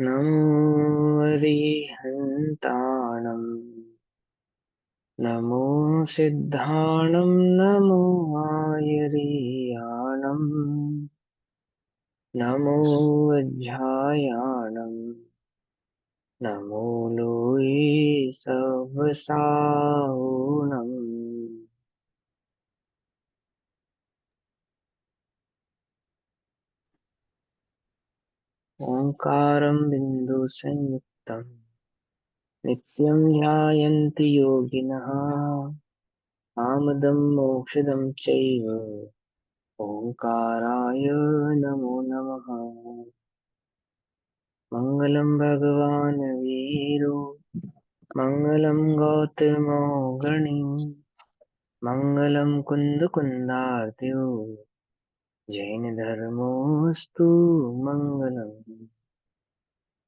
नमो अरिहन्ताणम् नमो सिद्धाणं नमो आयर्याणम् नमो वज्रायाणम् नमो लोये सवसाहुणम् ओंकारं बिंदु संयुक्तं नित्यं ध्यायन्ति योगिनः कामदं मोक्षदं चैव ओंकाराय नमो नमः। मंगलम भगवान वीरो मंगलम गौतमो गणी मंगलम कुंद कुंदार्त्यो जैन धर्मोस्तु मंगलम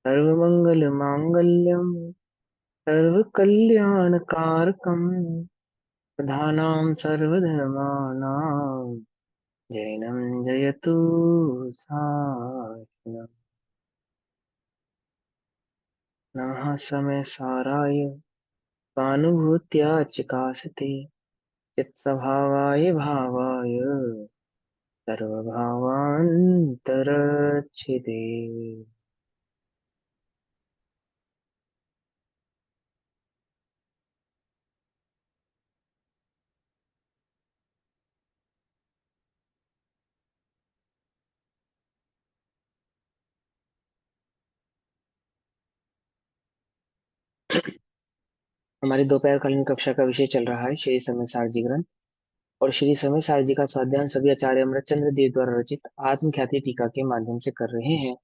सर्वमंगल मांगल्यम सर्वकल्याणकारकम प्रधानां सर्वधर्माणां जैनं जयतु सासनम्। नमः समय साराय स्वानुभूत्या चिकासते चित्स्वभावाय भावाय सर्वभावान्तरच्छिदे। हमारी दोपहरकालीन कक्षा का विषय चल रहा है श्री समय सारजी ग्रंथ और श्री समय सारजी का स्वाध्याय सभी आचार्य अमृतचंद्र देव द्वारा रचित आत्मख्याति टीका के माध्यम से कर रहे हैं।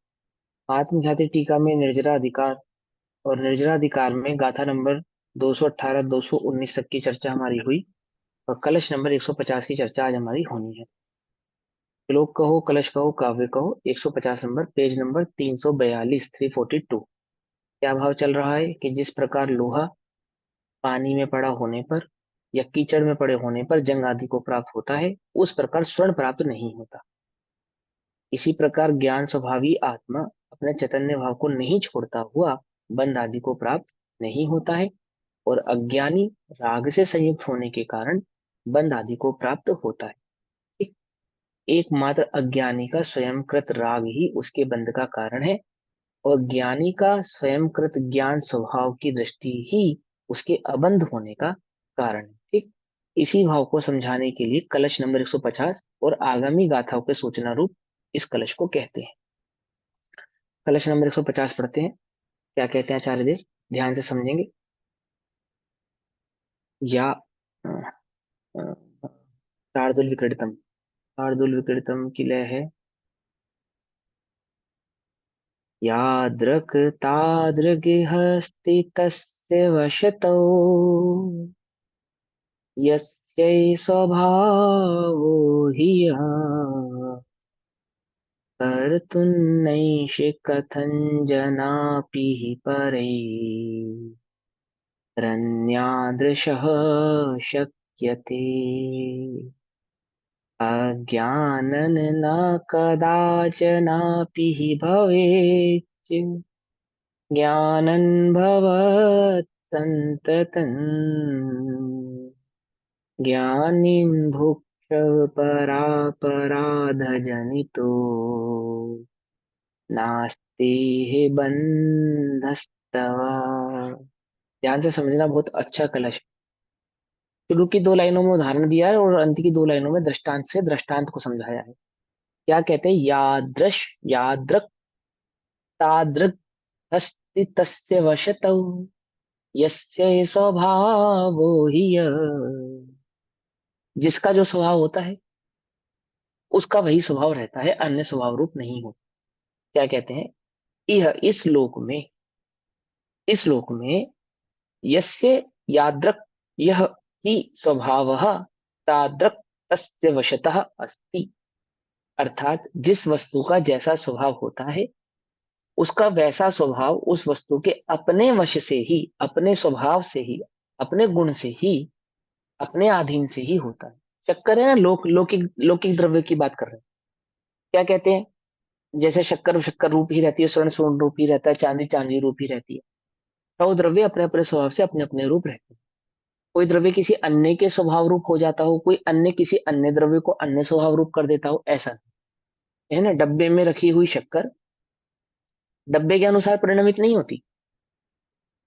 आत्मख्याति टीका में निर्जरा अधिकार और निर्जरा अधिकार में गाथा नंबर 218 219 तक की चर्चा हमारी हुई और कलश नंबर 150 की चर्चा आज हमारी होनी है। श्लोक कहो कलश कहो काव्य कहो 150 नंबर पेज नंबर 342 342। क्या भाव चल रहा है कि जिस प्रकार लोहा पानी में पड़ा होने पर या कीचड़ में पड़े होने पर जंग आदि को प्राप्त होता है, उस प्रकार स्वर्ण प्राप्त नहीं होता। इसी प्रकार ज्ञान स्वभावी आत्मा अपने चैतन्य भाव को नहीं छोड़ता हुआ बंध आदि को प्राप्त नहीं होता है और अज्ञानी राग से संयुक्त होने के कारण बंध आदि को प्राप्त होता है। एक- एकमात्र अज्ञानी का स्वयंकृत राग ही उसके बंध का कारण है और ज्ञानी का स्वयंकृत ज्ञान स्वभाव की दृष्टि ही उसके अबंध होने का कारण है। ठीक इसी भाव को समझाने के लिए कलश नंबर 150 और आगामी गाथाओं के सूचना रूप इस कलश को कहते हैं। कलश नंबर 150 पढ़ते हैं। क्या कहते हैं आचार्य देव, ध्यान से समझेंगे। या अ, अ, शार्दुल विक्रीडितम, शार्दुल विक्रीडितम की लय है यादृक् तादृगिहस्ति तस्य वशतौ यस्यै स्वभावो हि यः कर्तुं कथं जनापि हि परैः रन्यादृशः शक्यते अज्ञानन् न कदाचनापि हि भवेत् ज्ञानन् भवत् सन्ततम् ज्ञानिन् भुक्ष परापराधजनितो नास्ति हि बन्धस्तव। ध्यान से समझना, बहुत अच्छा कलश है। शुरू की दो लाइनों में उदाहरण दिया है और अंत की दो लाइनों में दृष्टांत से दृष्टांत को समझाया है। क्या कहते हैं, यादृश यादृक तादृक हस्ति तस्य वशतौ यस्य स्वभावो हि यः। जिसका जो स्वभाव होता है उसका वही स्वभाव रहता है, अन्य स्वभाव रूप नहीं होता। क्या कहते हैं, यह इस लोक में यस्य यादृक यह ही स्वभावः तादृक तस्य वशतः अस्ति। अर्थात जिस वस्तु का जैसा स्वभाव होता है उसका वैसा स्वभाव उस वस्तु के अपने वश से ही, अपने स्वभाव से ही, अपने गुण से ही, अपने अधीन से ही होता है। चक्कर है ना, लौकिक लौकिक द्रव्य की बात कर रहे हैं। क्या कहते हैं, जैसे शक्कर शक्कर रूप ही रहती है, स्वर्ण स्वर्ण रूप ही रहता है, चांदी चांदी रूप ही रहती है। सौ द्रव्य अपने अपने स्वभाव से अपने अपने रूप रहते हैं। कोई द्रव्य किसी अन्य के स्वभाव रूप हो जाता हो, कोई अन्य किसी अन्य द्रव्य को अन्य स्वभाव रूप कर देता हो, ऐसा नहीं है ना। डब्बे में रखी हुई शक्कर डब्बे के अनुसार परिणमित नहीं होती,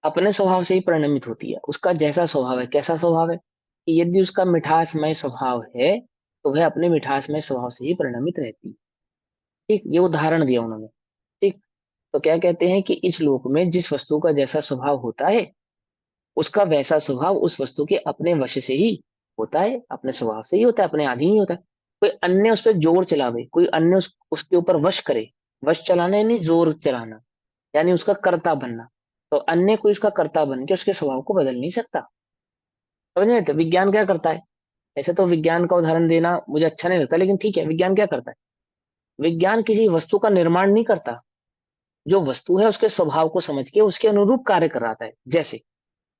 अपने स्वभाव से ही परिणमित होती है। उसका जैसा स्वभाव है, कैसा स्वभाव है कि यदि उसका मिठासमय स्वभाव है तो वह अपने मिठासमय स्वभाव से ही परिणमित रहती है। ठीक, ये उदाहरण दिया उन्होंने। ठीक, तो क्या कहते हैं कि इस लोक में जिस वस्तु का जैसा स्वभाव होता है, उसका वैसा स्वभाव उस वस्तु के अपने वश से ही होता है, अपने स्वभाव से ही होता है, अपने अधीन ही होता है। कोई अन्य उस पर जोर चलावे, कोई अन्य उसके ऊपर वश करे। वश चलाना यानी जोर चलाना, यानी उसका कर्ता बनना। तो अन्य कोई उसका कर्ता बन के उसके स्वभाव को बदल नहीं सकता। समझ में? तो विज्ञान क्या करता है? ऐसे तो विज्ञान का उदाहरण देना मुझे अच्छा नहीं लगता, लेकिन ठीक है, विज्ञान क्या करता है? विज्ञान किसी वस्तु का निर्माण नहीं करता, जो वस्तु है उसके स्वभाव को समझ के उसके अनुरूप कार्य कराता है। जैसे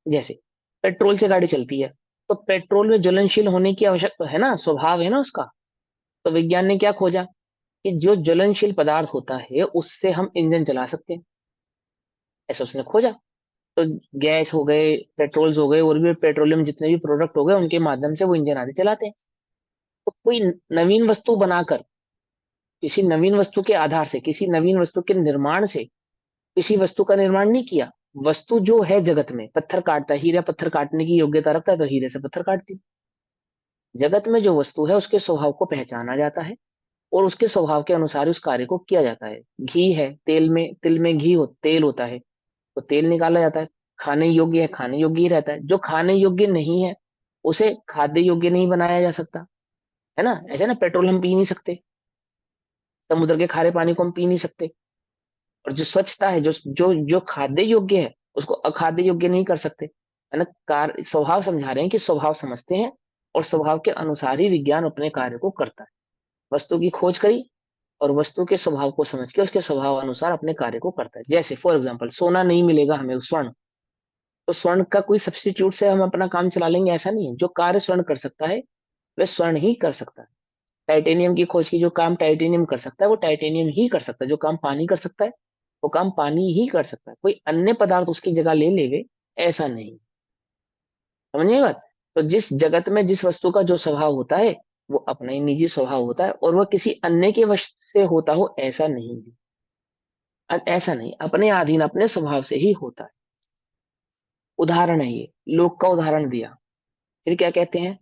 जैसे पेट्रोल से गाड़ी चलती है, तो पेट्रोल में ज्वलनशील होने की आवश्यकता है ना, स्वभाव है ना उसका। तो विज्ञान ने क्या खोजा कि जो ज्वलनशील पदार्थ होता है उससे हम इंजन चला सकते हैं, ऐसा उसने खोजा। तो गैस हो गए, पेट्रोल्स हो गए, और भी पेट्रोलियम जितने भी प्रोडक्ट हो गए, उनके माध्यम से वो इंजन आदि चलाते हैं। तो कोई नवीन वस्तु बनाकर, किसी नवीन वस्तु के आधार से, किसी नवीन वस्तु के निर्माण से किसी वस्तु का निर्माण नहीं किया। वस्तु जो है जगत में, पत्थर काटता है, हीरा पत्थर काटने की योग्यता रखता है तो हीरे से पत्थर काटती है। जगत में जो वस्तु है उसके स्वभाव को पहचाना जाता है और उसके स्वभाव के अनुसार उस कार्य को किया जाता है। घी है, तेल में, तिल में घी हो, तेल होता है, तो तेल निकाला जाता है। खाने योग्य है, खाने योग्य ही रहता है। जो खाने योग्य नहीं है उसे खाद्य योग्य नहीं बनाया जा सकता, है ना। ऐसे ना, पेट्रोल हम पी नहीं सकते, समुद्र के खारे पानी को हम पी नहीं सकते। और जो स्वच्छता है, जो जो जो खाद्य योग्य है उसको अखाद्य योग्य नहीं कर सकते, है ना। स्वभाव समझा रहे हैं कि स्वभाव समझते हैं और स्वभाव के अनुसार ही विज्ञान अपने कार्य को करता है। वस्तु की खोज करी और वस्तु के स्वभाव को समझ के उसके स्वभाव अनुसार अपने कार्य को करता है। जैसे फॉर एग्जाम्पल, सोना नहीं मिलेगा हमें, स्वर्ण, तो स्वर्ण का कोई सब्स्टिट्यूट से हम अपना काम चला लेंगे, ऐसा नहीं है। जो कार्य स्वर्ण कर सकता है वह स्वर्ण ही कर सकता है। टाइटेनियम की खोज की, जो काम टाइटेनियम कर सकता है वो टाइटेनियम ही कर सकता है। जो काम पानी कर सकता है वो काम पानी ही कर सकता है, कोई अन्य पदार्थ उसकी जगह ले लेवे, ऐसा नहीं। समझिए बात। तो जिस जगत में जिस वस्तु का जो स्वभाव होता है वो अपना ही निजी स्वभाव होता है, और वह किसी अन्य के वश से होता हो, ऐसा नहीं है। ऐसा नहीं, अपने अधीन अपने स्वभाव से ही होता है। उदाहरण है ये, लोक का उदाहरण दिया। फिर क्या कहते हैं?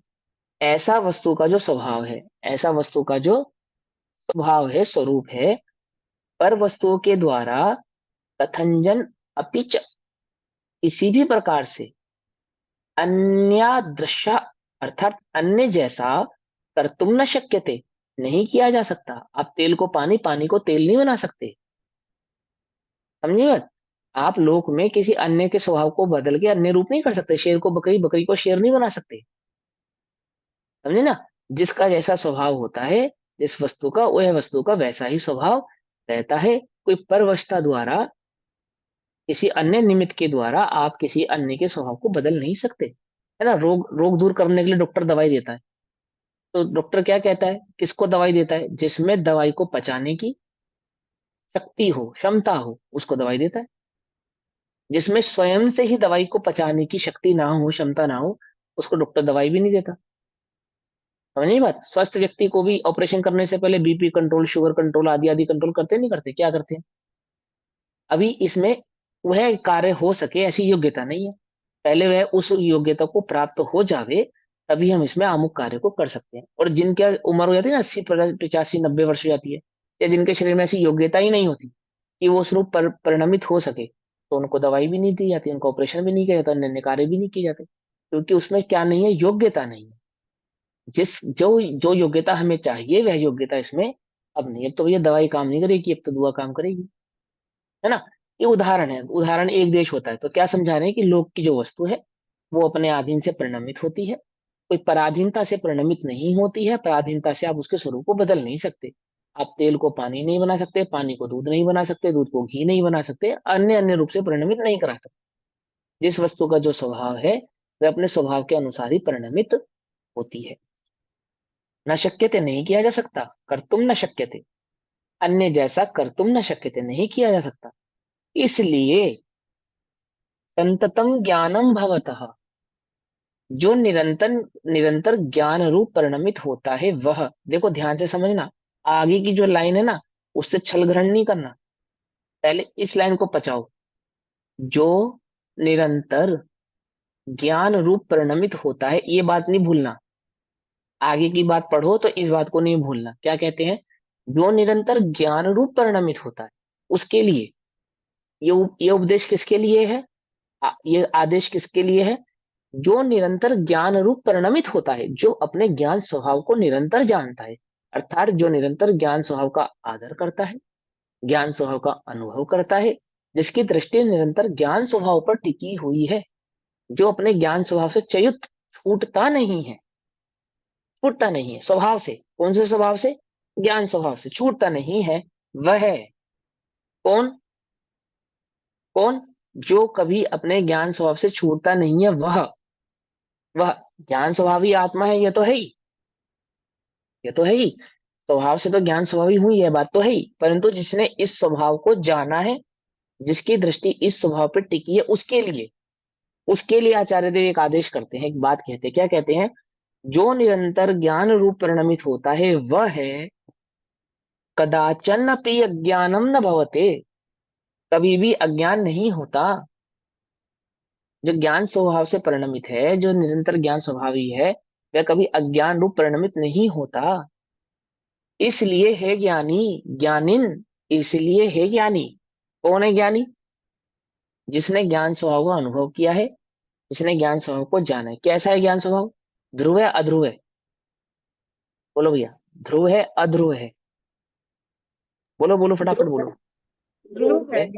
ऐसा वस्तु का जो स्वभाव है, ऐसा वस्तु का जो स्वभाव है, स्वरूप है, पर वस्तुओं के द्वारा कथंजन अपिच, किसी भी प्रकार से अन्यादृश, अर्थात अन्य जैसा कर्तुम न शक्य थे, नहीं किया जा सकता। आप तेल को पानी, पानी को तेल नहीं बना सकते। समझिए बात। आप लोक में किसी अन्य के स्वभाव को बदल के अन्य रूप नहीं कर सकते। शेर को बकरी, बकरी को शेर नहीं बना सकते। समझे ना। जिसका जैसा स्वभाव होता है, जिस वस्तु का, वह वस्तु का वैसा ही स्वभाव रहता है। कोई परवशता द्वारा, किसी अन्य निमित्त के द्वारा आप किसी अन्य के स्वभाव को बदल नहीं सकते, है ना। रोग रोग दूर करने के लिए डॉक्टर दवाई देता है, तो डॉक्टर क्या कहता है, किसको दवाई देता है? जिसमें दवाई को पचाने की शक्ति हो, क्षमता हो, उसको दवाई देता है। जिसमें स्वयं से ही दवाई को पचाने की शक्ति ना हो, क्षमता ना हो, उसको डॉक्टर दवाई भी नहीं देता। समझ नहीं बात। स्वस्थ व्यक्ति को भी ऑपरेशन करने से पहले बीपी कंट्रोल, शुगर कंट्रोल आदि आदि कंट्रोल करते नहीं करते? क्या करते हैं? अभी इसमें वह कार्य हो सके ऐसी योग्यता नहीं है। पहले वह उस योग्यता को प्राप्त हो जावे, तभी हम इसमें अमुक कार्य को कर सकते हैं। और जिनकी उम्र हो जाती है ना, 80 85 90 वर्ष हो जाती है, या जिनके शरीर में ऐसी योग्यता ही नहीं होती कि वो उस रूप पर परिणमित हो सके, तो उनको दवाई भी नहीं दी जाती, उनको ऑपरेशन भी नहीं किया जाता, अन्य कार्य भी नहीं किए जाते, क्योंकि उसमें क्या नहीं है, योग्यता नहीं है। जिस जो जो योग्यता हमें चाहिए वह योग्यता इसमें अब नहीं है। अब तो भैया दवाई काम नहीं करेगी, अब तो दुआ काम करेगी, है ना। ये उदाहरण है, उदाहरण एक देश होता है। तो क्या समझा रहे हैं कि लोक की जो वस्तु है वो अपने अधीन से परिणमित होती है, कोई पराधीनता से परिणमित नहीं होती है। पराधीनता से आप उसके स्वरूप को बदल नहीं सकते। आप तेल को पानी नहीं बना सकते, पानी को दूध नहीं बना सकते, दूध को घी नहीं बना सकते, अन्य अन्य रूप से परिणमित नहीं करा सकते। जिस वस्तु का जो स्वभाव है वह अपने स्वभाव के अनुसार ही परिणमित होती है। न शक्य थे, नहीं किया जा सकता, कर तुम न शक्य थे। अन्य जैसा कर्तुम न शक्यते, नहीं किया जा सकता। इसलिए संततम ज्ञानम भवतः, जो निरंतर निरंतर ज्ञान रूप परिणमित होता है वह, देखो ध्यान से समझना, आगे की जो लाइन है ना, उससे छल ग्रहण नहीं करना, पहले इस लाइन को पचाओ। जो निरंतर ज्ञान रूप परिणमित होता है, ये बात नहीं भूलना। आगे की बात पढ़ो तो इस बात को नहीं भूलना, क्या कहते हैं, जो निरंतर ज्ञान रूप परिणमित होता है उसके लिए, ये उपदेश किसके लिए है, ये आदेश किसके लिए है, जो निरंतर ज्ञान रूप परिणमित होता है, जो अपने ज्ञान स्वभाव को निरंतर जानता है, अर्थात जो निरंतर ज्ञान स्वभाव का आदर करता है, ज्ञान स्वभाव का अनुभव करता है, जिसकी दृष्टि निरंतर ज्ञान स्वभाव पर टिकी हुई है, जो अपने ज्ञान स्वभाव से च्युत, छूटता नहीं है, छूटता नहीं है स्वभाव से, कौन से स्वभाव से, ज्ञान स्वभाव से छूटता नहीं है, वह कौन, कौन, जो कभी अपने ज्ञान स्वभाव से छूटता नहीं है, वह ज्ञान स्वभावी आत्मा है, यह तो है ही, ये तो है ही, स्वभाव से तो ज्ञान स्वभावी हुई है, बात तो है ही, परंतु जिसने इस स्वभाव को जाना है, जिसकी दृष्टि इस स्वभाव पर टिकी है, उसके लिए आचार्य देव एक आदेश करते हैं, एक बात कहते हैं, क्या कहते हैं, जो निरंतर ज्ञान रूप परिणमित होता है वह है कदाचन अपि अज्ञानम न भवते, कभी भी अज्ञान नहीं होता। जो ज्ञान स्वभाव से परिणमित है, जो निरंतर ज्ञान स्वभावी है, वह कभी अज्ञान रूप परिणमित नहीं होता। इसलिए है ज्ञानी, ज्ञानिन, इसलिए है ज्ञानी, कौन है ज्ञानी, जिसने ज्ञान स्वभाव का अनुभव किया है, जिसने ज्ञान स्वभाव को जाना है। कैसा है ज्ञान स्वभाव, ध्रुव है अध्रुव है, बोलो भैया, ध्रुव है अध्रुव है, बोलो बोलो फटाफट ध्रुव बोलो। ध्रुव है है,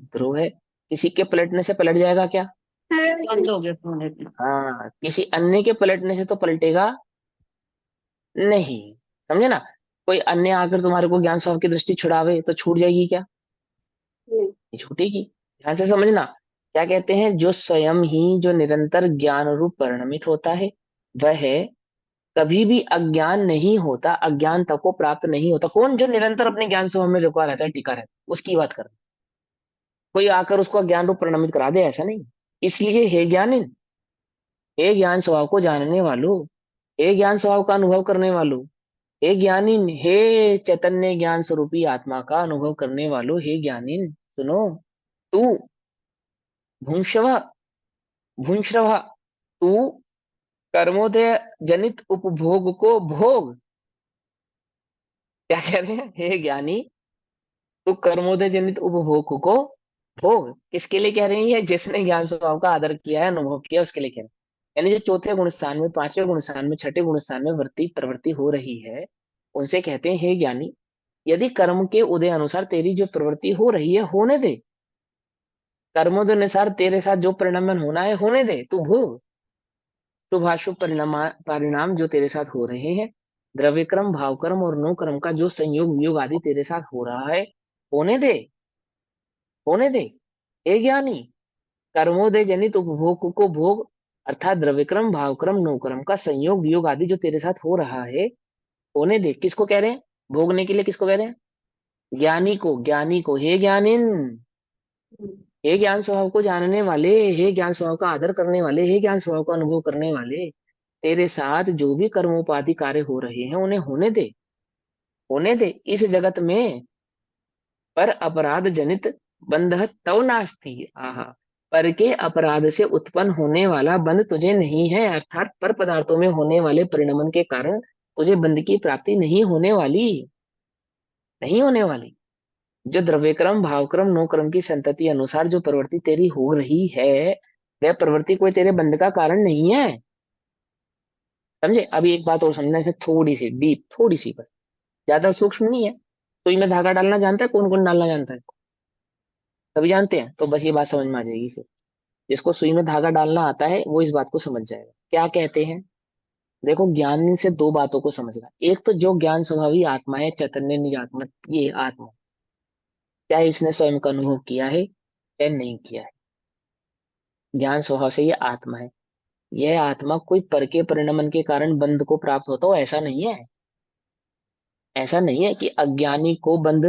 ध्रुव है, किसी के पलटने से पलट जाएगा क्या, बंद हो गया फोन एक मिनट। हाँ, किसी अन्य के पलटने से तो पलटेगा नहीं, समझे ना, कोई अन्य आकर तुम्हारे को ज्ञान स्वभाव की दृष्टि छुड़ावे तो छूट जाएगी क्या, नहीं। नहीं छूटेगी। ध्यान से समझना, क्या कहते हैं, जो स्वयं ही जो निरंतर ज्ञान रूप परिणमित होता है वह कभी भी अज्ञान नहीं होता, अज्ञानता को प्राप्त नहीं होता। कौन, जो निरंतर अपने ज्ञान स्वभाव में रुका रहता है, टिका रहता है, उसकी बात कर, कोई आकर उसको ज्ञान रूप परिणमित करा दे ऐसा नहीं। इसलिए हे ज्ञानी, हे ज्ञान स्वभाव को जानने वालों, हे ज्ञान स्वभाव का अनुभव करने वालों, हे ज्ञानीन, हे चैतन्य ज्ञान स्वरूपी आत्मा का अनुभव करने वालों, हे ज्ञानीन सुनो, तू भूंशव, भूंश्रव, तू कर्मोदय जनित उपभोग को भोग, क्या कह रहे हैं, हे ज्ञानी, तू कर्मोदय जनित उपभोग को भोग, किसके लिए कह रही है, जिसने ज्ञान स्वभाव का आदर किया है, अनुभव किया, उसके लिए कह रहे हैं। यानी जो चौथे गुण स्थान में, पांचवें गुण स्थान में, छठे गुण स्थान में वृत्ति प्रवृत्ति हो रही है, उनसे कहते हैं हे ज्ञानी, यदि कर्म के उदय अनुसार तेरी जो प्रवृत्ति हो रही है होने दे, कर्मोदय अनुसार तेरे साथ जो परिणाम होना है होने दे, तू भोग शुभाशुभ परिणाम, परिणाम जो तेरे साथ हो रहे हैं, द्रव्य क्रम भाव कर्म और नो कर्म का जो संयोग वियोग आदि तेरे साथ हो रहा है, होने दे, होने दे, हे ज्ञानी, कर्मोदय जनित उपभोग को भोग, अर्थात द्रव्यक्रम भावक्रम नौक्रम का संयोग वियोग आदि जो तेरे साथ हो रहा है, होने दे, किसको कह रहे हैं, भोगने के लिए किसको कह रहे हैं, ज्ञानी को, ज्ञानी को, हे ज्ञानिन, हे ज्ञान स्वभाव को जानने वाले, हे ज्ञान स्वभाव का आदर करने वाले, हे ज्ञान स्वभाव का अनुभव करने वाले, तेरे साथ जो भी कर्मोपाधि कार्य हो रहे हैं उन्हें होने दे, होने दे, इस जगत में पर अपराध जनित बंध तव नास्ति, आहा, पर के अपराध से उत्पन्न होने वाला बंध तुझे नहीं है, अर्थात पर पदार्थों में होने वाले परिणमन के कारण तुझे बंध की प्राप्ति नहीं होने वाली, नहीं होने वाली। जो द्रव्यक्रम भावक्रम नो क्रम की संतति अनुसार जो प्रवृत्ति तेरी हो रही है, वह प्रवृत्ति कोई तेरे बंध का कारण नहीं है, समझे। अभी एक बात और समझना, इसमें थोड़ी सी डीप, थोड़ी सी बस, ज्यादा सूक्ष्म नहीं है। सुई में धागा डालना जानता है, कौन कौन डालना जानता है, सभी जानते हैं, तो बस ये बात समझ में आ जाएगी फिर। जिसको सुई में धागा डालना आता है वो इस बात को समझ जाएगा, क्या कहते हैं। देखो, ज्ञान से दो बातों को समझना, एक तो जो ज्ञान स्वभावी आत्मा है, चैतन्य निज आत्मा, ये आत्मा, चाहे इसने स्वयं का अनुभव किया है चाहे नहीं किया है, ज्ञान स्वभाव से ये आत्मा है। यह आत्मा कोई पर के परिणमन के कारण बंध को प्राप्त होता हो ऐसा नहीं है, ऐसा नहीं है कि अज्ञानी को बंध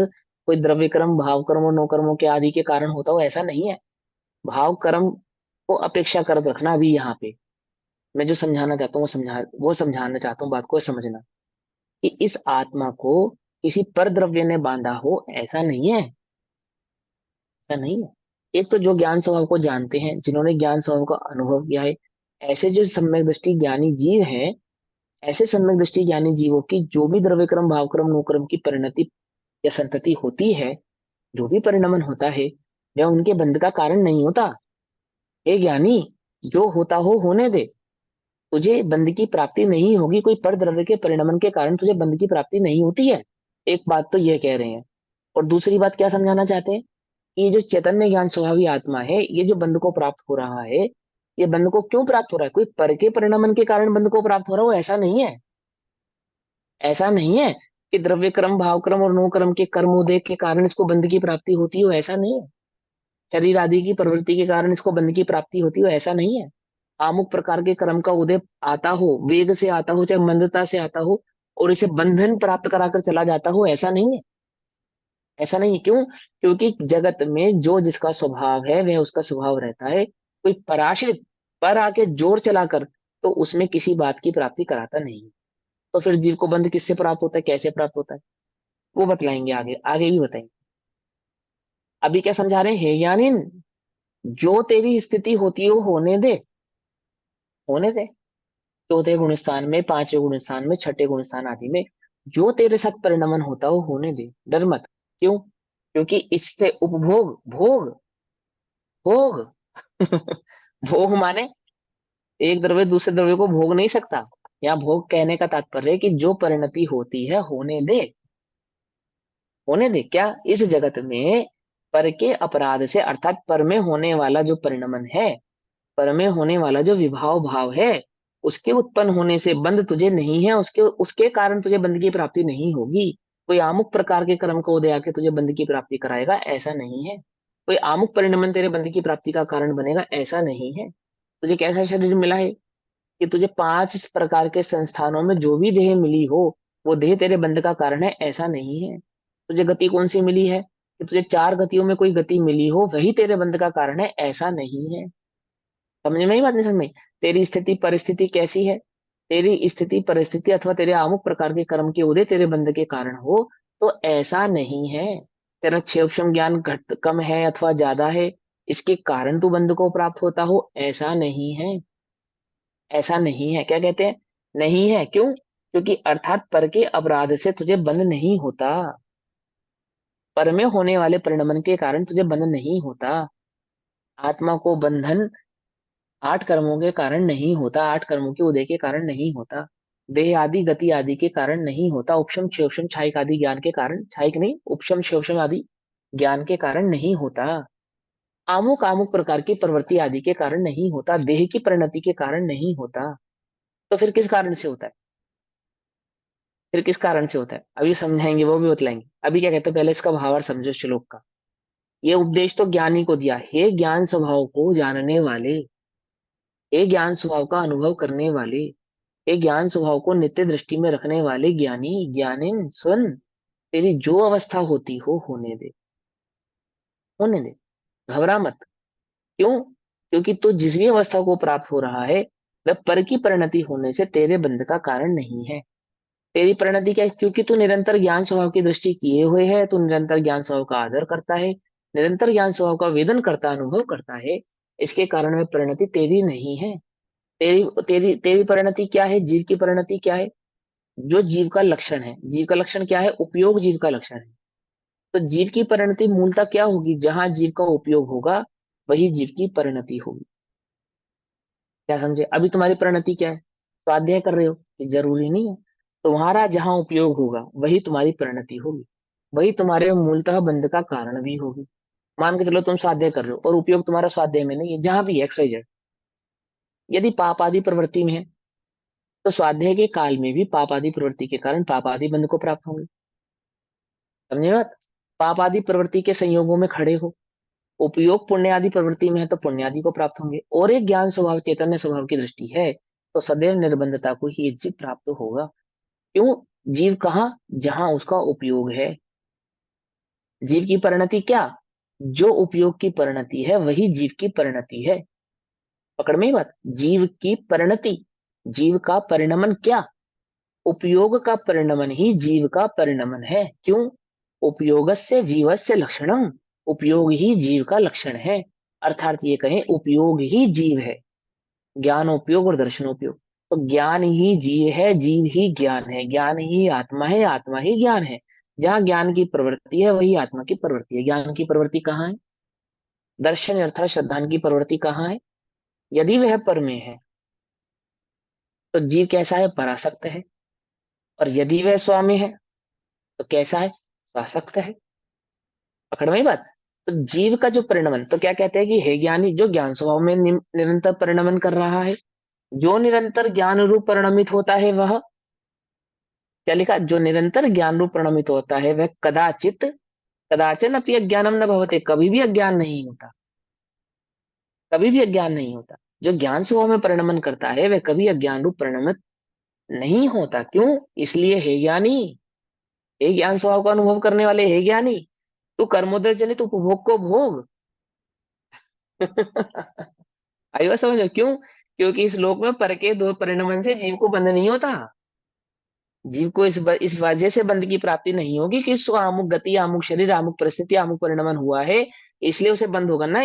कोई द्रव्य कर्म, भाव कर्म और नो कर्मों के आदि के कारण होता हो, ऐसा नहीं है। भाव कर्म को अपेक्षा कर रखना अभी यहाँ पे। मैं जो समझाना चाहता हूँ वो समझाना चाहता हूँ, बात को समझना। कि इस आत्मा को किसी पर द्रव्य ने बांधा हो, ऐसा नहीं है। ऐसा नहीं है। एक तो जो ज्ञान स्वभाव को जानते हैं, जिन्होंने ज्ञान स्वभाव का अनुभव किया है, ऐसे जो सम्यक दृष्टि ज्ञानी जीव हैं, ऐसे सम्यक दृष्टि ज्ञानी जीवों की जो भी द्रव्य क्रम, भाव क्रम, नो क्रम की परिणति या संतति होती है, जो भी परिणमन होता है, वह उनके बंध का कारण नहीं होता। हे ज्ञानी, जो होता हो होने दे। तुझे बंध की प्राप्ति नहीं होगी, कोई पर द्रव्य के परिणमन के कारण तुझे बंध की प्राप्ति नहीं होती है। एक बात तो यह कह रहे हैं। और दूसरी बात क्या समझाना चाहते हैं? कि ये जो चैतन्य ज्ञान स्वभावी आत्मा है, ये जो बंध को प्राप्त हो रहा है, ये बंध को क्यों प्राप्त हो रहा है? कोई पर के परिणमन के कारण बंध को प्राप्त हो रहा हो, ऐसा नहीं है। ऐसा नहीं है कि द्रव्य क्रम, भाव क्रम और नो क्रम के कर्मोदय के कारण इसको बंध की प्राप्ति होती हो, ऐसा नहीं है। शरीर आदि की प्रवृत्ति के कारण इसको बंध की प्राप्ति होती हो, ऐसा नहीं है। अमुक प्रकार के कर्म का उदय आता हो, वेग से आता हो, चाहे मंदता से आता हो, और इसे बंधन प्राप्त कराकर चला जाता हो, ऐसा नहीं है। ऐसा नहीं है। क्यों? क्योंकि जगत में जो जिसका स्वभाव है वह उसका स्वभाव रहता है। कोई पराश्रित पर आके जोर चलाकर तो उसमें किसी बात की प्राप्ति कराता नहीं। तो फिर जीव को बंध किससे प्राप्त होता है, कैसे प्राप्त होता है, वो बतलाएंगे आगे, आगे भी बताएंगे। अभी क्या समझा रहे हैं? हे ज्ञानीन, जो तेरी स्थिति होती हो होने दे। होने दे। चौथे गुण स्थान में, पांचवें गुण स्थान में, छठे गुण स्थान आदि में जो तेरे साथ परिणमन होता हो होने दे, डर मत। क्यों? क्योंकि इससे उपभोग, भोग, भोग भोग माने एक द्रव्य दूसरे द्रव्य को भोग नहीं सकता। यहाँ भोग कहने का तात्पर्य है कि जो परिणति होती है होने दे। होने दे क्या? इस जगत में पर के अपराध से, अर्थात पर में होने वाला जो परिणमन है, पर में होने वाला जो विभाव भाव है, उसके उत्पन्न होने से बंध तुझे नहीं है, उसके उसके कारण तुझे बंध की प्राप्ति नहीं होगी। कोई आमुक प्रकार के कर्म को उदय आके तुझे बंध की प्राप्ति कराएगा, ऐसा नहीं है। कोई आमुक परिणमन तेरे बंध की प्राप्ति का कारण बनेगा, ऐसा नहीं है। तुझे कैसा शरीर मिला है कि तुझे 5 प्रकार के संस्थानों में जो भी देह मिली हो, वो देह तेरे बंध का कारण है, ऐसा नहीं है। तुझे गति कौन सी मिली है कि तुझे 4 गतियों में कोई गति मिली हो, वही तेरे बंध का कारण है, ऐसा नहीं है। समझ में ही बात नहीं? समझ में? तेरी स्थिति परिस्थिति कैसी है? तेरी स्थिति परिस्थिति अथवा तेरे अमुक प्रकार के कर्म के उदय तेरे बंध के कारण हो, तो ऐसा नहीं है। तेरा क्षेपक्षम ज्ञान घट कम है अथवा ज्यादा है, इसके कारण तू बंध को प्राप्त होता हो, ऐसा नहीं है। ऐसा नहीं है। क्या कहते हैं? नहीं है। क्यों? क्योंकि अर्थात पर के अपराध से तुझे बंध नहीं होता। पर में होने वाले परिणमन के कारण तुझे बंध नहीं होता। आत्मा को बंधन 8 कर्मों के कारण नहीं होता, 8 कर्मों के उदय के कारण नहीं होता। देह आदि गति आदि के कारण नहीं होता। उपशम क्षोक्षम छायिक आदि ज्ञान के कारण, छायिक नहीं, उपशम क्षोक्षम आदि ज्ञान के कारण नहीं होता। आमुक आमुक प्रकार की प्रवृत्ति आदि के कारण नहीं होता। देह की परिणति के कारण नहीं होता। तो फिर किस कारण से होता है? फिर किस कारण से होता है, अभी समझाएंगे, वो भी बतलाएंगे। अभी क्या कहते हैं, पहले इसका भावार्थ समझो श्लोक का। ये उपदेश तो ज्ञानी को दिया, हे ज्ञान स्वभाव को जानने वाले, हे ज्ञान स्वभाव का अनुभव करने वाले, हे ज्ञान स्वभाव को नित्य दृष्टि में रखने वाले ज्ञानी, ज्ञानिन सुन। तेरी जो अवस्था होती हो होने दे। होने दे। घबरा मत। क्यों? क्योंकि तू जिस भी अवस्था को प्राप्त हो रहा है, वह पर की परिणति होने से तेरे बंध का कारण नहीं है। तेरी परिणति क्या है? क्योंकि तू निरंतर ज्ञान स्वभाव की दृष्टि किए हुए है, तू निरंतर ज्ञान स्वभाव का आदर करता है, निरंतर ज्ञान स्वभाव का वेदन करता, अनुभव करता है। इसके कारण में परिणति तेरी नहीं है। तेरी तेरी तेरी परिणति क्या है? जीव की परिणति क्या है? जो जीव का लक्षण है। जीव का लक्षण क्या है? उपयोग जीव का लक्षण है। तो जीव की परिणति मूलतः क्या होगी? जहां जीव का उपयोग होगा, वही जीव की परिणति होगी। क्या समझे? अभी तुम्हारी परिणति क्या है? स्वाध्याय कर रहे हो, ये जरूरी नहीं है। तुम्हारा जहां उपयोग होगा वही तुम्हारी परिणति होगी, वही तुम्हारे मूलतः बंध का कारण भी होगी। मान के चलो तुम स्वाध्याय कर रहे हो और उपयोग तुम्हारा स्वाध्याय में नहीं है, जहां भी एक्स वाई जेड, यदि पाप आदि प्रवृत्ति में है, तो स्वाध्याय के काल में भी पाप आदि प्रवृत्ति के कारण पाप आदि बंध को प्राप्त होंगे। समझे बात? पाप आदि प्रवृत्ति के संयोगों में खड़े हो, उपयोग पुण्य आदि प्रवृत्ति में है तो पुण्य आदि को प्राप्त होंगे, और एक ज्ञान स्वभाव चैतन्य स्वभाव की दृष्टि है, तो सदैव निर्बंधता को ही एक जीव प्राप्त होगा। क्यों? जीव कहाँ? जहां उसका उपयोग है। जीव की परिणति क्या? जो उपयोग की परिणति है वही जीव की परिणति है। पकड़ में ही बात। जीव की परिणति, जीव का परिणमन क्या? उपयोग का परिणमन ही जीव का परिणमन है। क्यों? उपयोगस्य जीवस्य लक्षणम, उपयोग ही जीव का लक्षण है। अर्थात ये कहें उपयोग ही जीव है। ज्ञान उपयोग और दर्शनोपयोग। तो ज्ञान ही जीव है, जीव ही ज्ञान है, ज्ञान ही आत्मा है, आत्मा ही ज्ञान है। जहां ज्ञान की प्रवृत्ति है वही आत्मा की प्रवृत्ति है। ज्ञान की प्रवृत्ति कहाँ है? दर्शन अर्थात श्रद्धान की प्रवृत्ति कहाँ है? यदि वह पर में है तो जीव कैसा है? परासक्त है। और यदि वह स्वामी है तो कैसा है? स्वासक्त है। पकड़ में ही बात। तो जीव का जो परिणमन, तो क्या कहते हैं कि हे ज्ञानी, जो ज्ञान स्वभाव में निरंतर परिणमन कर रहा है, जो निरंतर ज्ञान रूप परिणमित होता है वह, क्या लिखा? जो निरंतर ज्ञान रूप परिणमित होता है वह कदाचित, कदाचन अपि अज्ञानम न भवते, कभी भी अज्ञान नहीं होता, कभी भी अज्ञान नहीं होता। जो ज्ञान स्वभाव में परिणमन करता है वह कभी अज्ञान रूप परिणमित नहीं होता। क्यों? इसलिए हे ज्ञानी, हे ज्ञान स्वभाव का अनुभव करने वाले, हे ज्ञानी, तू कर्मोदय जनित उपभोग को भोग। आई बात समझ लो क्यों? क्योंकि इस लोक में पर के दो परिणमन से जीव को बंध नहीं होता। जीव को इस वजह से बंध की प्राप्ति नहीं होगी कि उसको अमुक गति, अमुक शरीर, अमुक परिस्थिति, अमुक परिणमन हुआ है इसलिए उसे बंध होगा ना।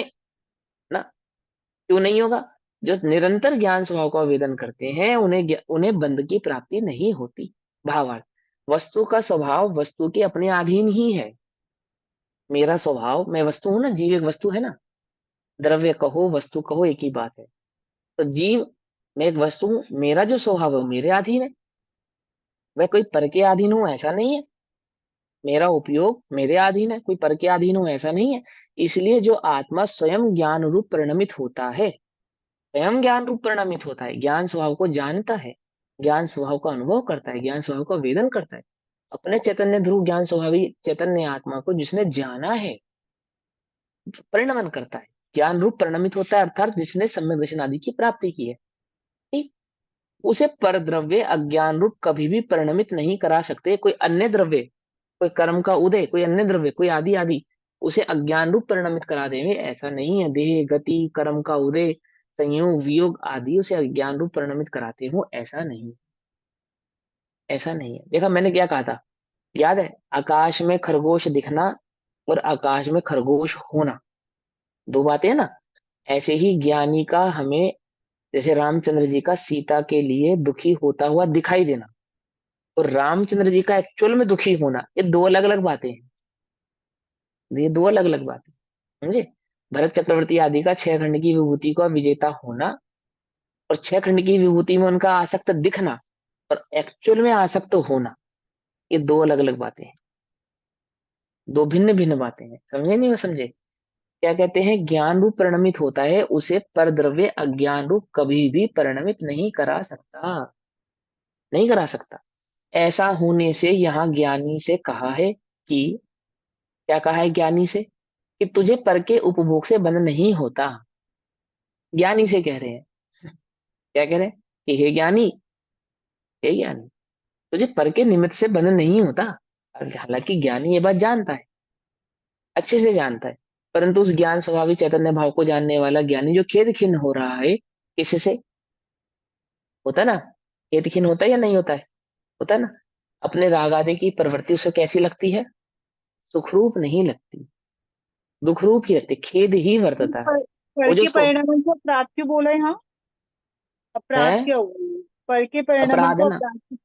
ना, क्यों नहीं होगा? जो निरंतर ज्ञान स्वभाव का वेदन करते हैं उन्हें बंध की प्राप्ति नहीं होती। भावार्थ, वस्तु का स्वभाव वस्तु के अपने अधीन ही है। मेरा स्वभाव, मैं वस्तु हूं ना, जीव एक वस्तु है ना। द्रव्य कहो वस्तु कहो एक ही बात है। तो जीव, मैं एक वस्तु हूं, मेरा जो स्वभाव है वो मेरे अधीन है। वह कोई पर के अधीन हूं ऐसा नहीं है। मेरा उपयोग मेरे अधीन है, कोई पर के अधीन हूं ऐसा नहीं है। इसलिए जो आत्मा स्वयं ज्ञान रूप परिणमित होता है, स्वयं ज्ञान रूप परिणमित होता है, ज्ञान स्वभाव को जानता है, ज्ञान स्वभाव का अनुभव करता है, ज्ञान स्वभाव का वेदन करता है, अपने चैतन्य ध्रुव ज्ञान स्वभावी चैतन्य आत्मा को जिसने जाना है, परिणमन करता है, ज्ञान रूप परिणमित होता है, अर्थात जिसने सम्यक दर्शन आदि की प्राप्ति की है। ठीक, उसे पर द्रव्य अज्ञान रूप कभी भी परिणमित नहीं करा सकते। कोई अन्य द्रव्य, कोई कर्म का उदय, कोई अन्य द्रव्य, कोई आदि आदि उसे अज्ञान रूप परिणमित करा देंगे ऐसा नहीं है। देह गति कर्म का उदय, संयोग वियोग आदि उसे अज्ञान रूप परिणमित कराते हो ऐसा नहीं, ऐसा नहीं है। देखा मैंने क्या कहा था, याद है? आकाश में खरगोश दिखना और आकाश में खरगोश होना, दो बातें है ना। ऐसे ही ज्ञानी का हमें, जैसे रामचंद्र जी का सीता के लिए दुखी होता हुआ दिखाई देना और रामचंद्र जी का एक्चुअल में दुखी होना, ये दो अलग अलग बातें हैं। ये दो अलग अलग बातें, समझे? भरत चक्रवर्ती आदि का छह खंड की विभूति का विजेता होना और छह खंड की विभूति में उनका आसक्त दिखना और एक्चुअल में आसक्त होना, ये दो अलग अलग बातें हैं, दो भिन्न भिन्न बातें हैं। समझे नहीं? वो समझे? क्या कहते हैं? ज्ञान रूप परिणमित होता है, उसे पर द्रव्य अज्ञान रूप कभी भी परिणमित नहीं करा सकता, नहीं करा सकता। ऐसा होने से यहाँ ज्ञानी से कहा है कि, क्या कहा है ज्ञानी से? कि तुझे पर के उपभोग से बंध नहीं होता। ज्ञानी से कह रहे हैं, क्या कह रहे हैं? कि हे ज्ञानी, हे ज्ञानी, तुझे पर के निमित्त से बंधन नहीं होता। हालांकि ज्ञानी ये बात जानता है, अच्छे से जानता है, परंतु उस ज्ञान स्वभावी चैतन्य भाव को जानने वाला ज्ञानी जो खेद खिन्न हो रहा है, किससे होता है ना? खेद खिन्न होता है या नहीं होता है? होता है ना? अपने राग आदि की प्रवृत्ति उसे कैसी लगती है? सुखरूप नहीं लगती, दुखरूप ही लगती, खेद ही वर्तता है। पर, पर वो जो के उसको परिणाम को अपराध क्यों बोला है? हाँ, अपराध है, क्या हुआ ये? पर के परिणाम अपराध को है ना, अपराध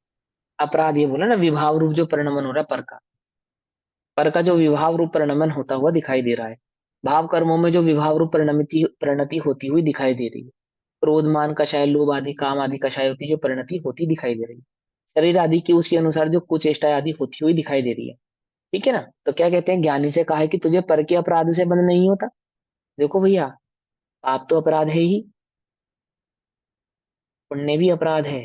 अपराध ये बोला ना, विभाव रूप जो परिणमन हो रहा है पर का, पर का जो विभाव रूप परिणमन होता हुआ दिखाई दे रहा है। भाव कर्मों में जो विभाव रूप परिणमिति परिणति होती हुई दिखाई दे रही है। क्रोध मान कषाय लोभ आदि काम आदि कषायों की जो परिणति होती दिखाई दे रही है। शरीर आदि की उसी अनुसार जो कुचेष्टा आदि होती हुई दिखाई दे रही है। ठीक है ना? तो क्या कहते हैं, ज्ञानी से कहा है कि तुझे पर के अपराध से बंध नहीं होता। देखो भैया, पाप तो अपराध है ही, पुण्य भी अपराध है।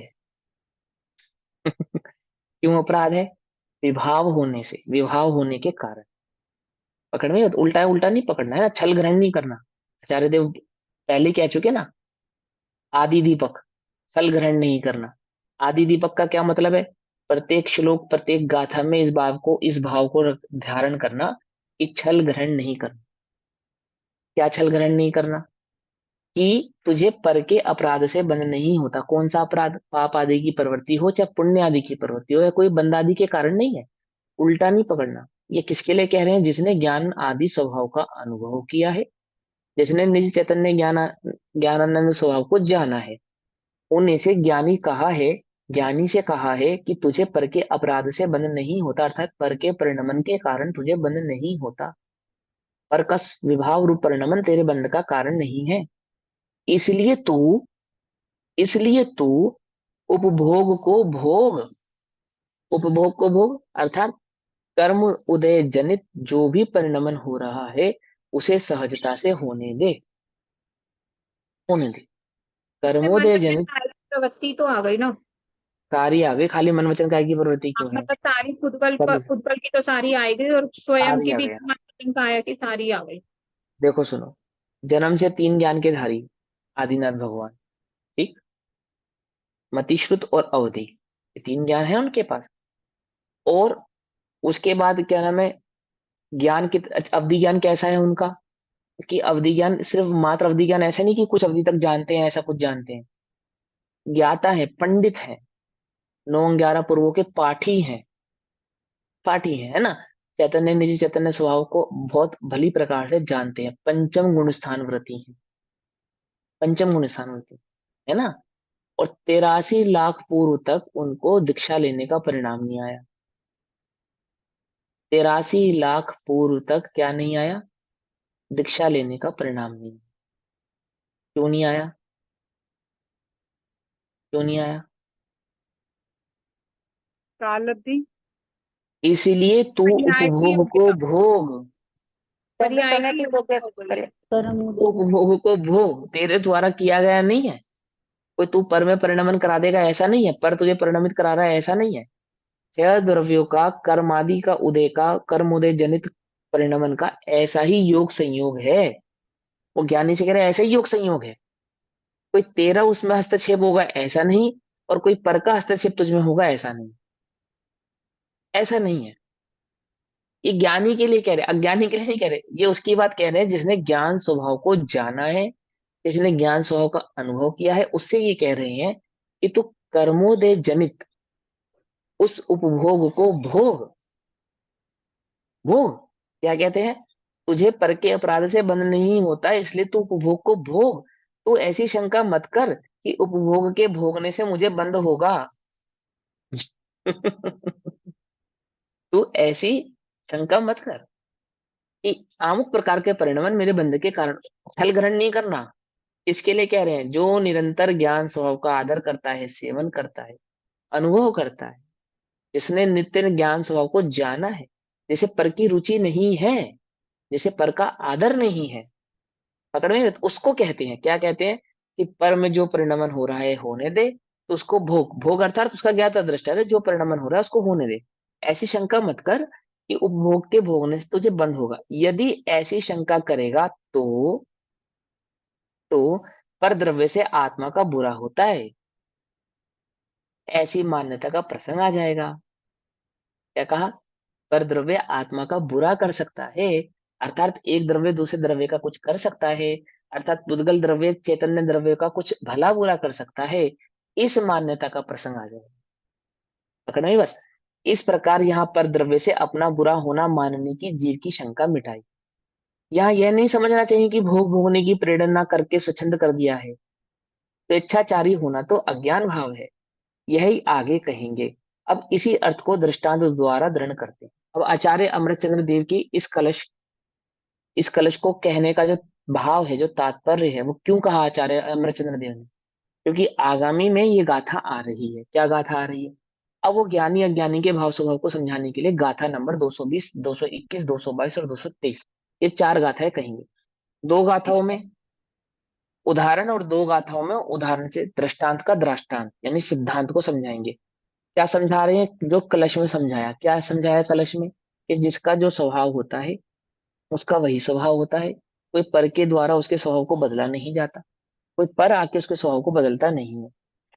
क्यों अपराध है? विभाव होने से, विभाव होने के कारण। पकड़ में उल्टा है, उल्टा नहीं पकड़ना है ना, छल ग्रहण नहीं करना। आचार्य देव पहले कह चुके ना, आदि दीपक, छल ग्रहण नहीं करना। आदि दीपक का क्या मतलब है? प्रत्येक श्लोक, प्रत्येक गाथा में इस भाव को धारण करना कि छल ग्रहण नहीं करना। क्या छल ग्रहण नहीं करना? कि तुझे पर के अपराध से बंध नहीं होता। कौन सा अपराध? पाप आदि की प्रवृत्ति हो चाहे पुण्य आदि की प्रवृत्ति हो, या कोई बंद आदि के कारण नहीं है। उल्टा नहीं पकड़ना। ये किसके लिए कह रहे हैं? जिसने ज्ञान आदि स्वभाव का अनुभव किया है, जिसने निज चैतन्य ज्ञानानंद स्वभाव को जाना है, उन्हें से ज्ञानी कहा है, ज्ञानी से कहा है कि तुझे पर के अपराध से बंध नहीं होता, अर्थात पर के परिणमन के कारण तुझे बंध नहीं होता। पर का विभाव रूप परिणमन तेरे बंध का कारण नहीं है। इसलिए तू इसलिए तू उपभोग को भोग, उपभोग को भोग अर्थात कर्म उदय जनित जो भी परिणमन हो रहा है उसे सहजता से होने दे, होने दे। फिर मन कर्मोदय में जनित सारी प्रवृत्ति तो आ गई ना। कार्य आगे, खाली मन वचन काय की प्रवृत्ति हाँ, क्यों है? मतलब सारी सब फुटबल की तो सारी आएगी, और स्वयं कार्य की आ भी गया। मन वचन काया की सारी आ गई। देखो सुनो, जन्म से तीन ज्ञान के धारी आदिनाथ भगवान, ठीक, मतिश्रुत और अवधि, ये तीन ज्ञान है उनके पास। और उसके बाद क्या नाम है, ज्ञान की अवधि ज्ञान कैसा है उनका? कि अवधि ज्ञान सिर्फ मात्र अवधि ज्ञान ऐसा नहीं कि कुछ अवधि तक जानते हैं, ऐसा कुछ जानते हैं। ज्ञाता है, पंडित है, 9 11 पूर्वों के पाठी हैं, पाठी है ना। चैतन्य निजी चैतन्य स्वभाव को बहुत भली प्रकार से जानते हैं, पंचम गुण स्थान व्रती है, पंचम गुण स्थान व्रती है ना। और 83 लाख पूर्व तक उनको दीक्षा लेने का परिणाम नहीं आया। 83 लाख पूर्व तक क्या नहीं आया? दीक्षा लेने का परिणाम नहीं। क्यों नहीं आया? क्यों नहीं आया? प्रारब्धि। इसलिए तू पर्याय की उपभोग को योग्यता। भोग। शब्द पर्याय समय की की योग्यता हो गई करे, है। उपभोग को भोग तेरे द्वारा किया गया नहीं है। कोई तू पर में परिणमन करा देगा ऐसा नहीं है, पर तुझे परिणमित करा रहा है ऐसा नहीं है। छह द्रव्यों का कर्मादि का उदय का कर्म उदय जनित परिणमन का ऐसा ही योग संयोग है। वो ज्ञानी से कह रहे हैं ऐसा ही योग संयोग है। कोई तेरा उसमें हस्तक्षेप होगा ऐसा नहीं, और कोई पर का हस्तक्षेप तुझमें होगा ऐसा नहीं, ऐसा नहीं है। ये ज्ञानी के लिए कह रहे, अज्ञानी के लिए नहीं कह रहे। ये उसकी बात कह रहे हैं जिसने ज्ञान स्वभाव को जाना है, जिसने ज्ञान स्वभाव का अनुभव किया है, उससे ये कह रहे हैं कि तू कर्मोदय जनित उस उपभोग को भोग। भोग क्या कहते हैं? तुझे पर के अपराध से बंध नहीं होता, इसलिए तू उपभोग को भोग। तू ऐसी शंका मत कर कि उपभोग के भोगने से मुझे बंध होगा। तू ऐसी शंका मत कर कि अमुक प्रकार के परिणमन मेरे बंध के कारण। छल ग्रहण नहीं करना। इसके लिए कह रहे हैं जो निरंतर ज्ञान स्वभाव का आदर करता है, सेवन करता है, अनुभव करता है, जिसने नित्य ज्ञान स्वभाव को जाना है, जिसे पर की रुचि नहीं है, जिसे पर का आदर नहीं है, पकड़ में, तो उसको कहते हैं, क्या कहते हैं? कि पर में जो परिणमन हो रहा है होने दे, तो उसको भोग, भोग अर्थात उसका ज्ञाता दृष्टा है, जो परिणमन हो रहा है उसको होने दे। ऐसी शंका मत कर कि उपभोग के भोगने से तुझे बंद होगा। यदि ऐसी शंका करेगा तो पर द्रव्य से आत्मा का बुरा होता है, ऐसी मान्यता का प्रसंग आ जाएगा। क्या कहा? पर द्रव्य आत्मा का बुरा कर सकता है, अर्थात एक द्रव्य दूसरे द्रव्य का कुछ कर सकता है, अर्थात पुद्गल द्रव्य चैतन्य द्रव्य का कुछ भला बुरा कर सकता है। इस मान्यता का प्रसंग आ जाएगा। पकड़ में बस। इस प्रकार यहाँ पर द्रव्य से अपना बुरा होना मानने की जीव की शंका मिटाई। यहाँ यह नहीं समझना चाहिए कि भोग भोगने की प्रेरणा करके स्वच्छंद कर दिया है। तो इच्छाचारी होना तो अज्ञान भाव है, यही आगे कहेंगे। अब इसी अर्थ को दृष्टांत द्वारा दृढ़ करते हैं। अब आचार्य अमृतचंद्र देव की इस कलश को कहने का जो भाव है, जो तात्पर्य है, वो क्यों कहा आचार्य अमृतचंद्र देव ने? क्योंकि आगामी में ये गाथा आ रही है। क्या गाथा आ रही है? अब वो ज्ञानी अज्ञानी के भाव स्वभाव को समझाने के लिए गाथा नंबर 220, 221, 222 और 223, ये चार गाथाएं कहेंगे। दो गाथाओं में उदाहरण और दो गाथाओं में उदाहरण से दृष्टांत का दृष्टांत यानी सिद्धांत को समझाएंगे। क्या समझा रहे हैं? जो कलश में समझाया, क्या समझाया कलश में? कि जिसका जो स्वभाव होता है उसका वही स्वभाव होता है। कोई पर के द्वारा उसके स्वभाव को बदला नहीं जाता, कोई पर आके उसके स्वभाव को बदलता नहीं है।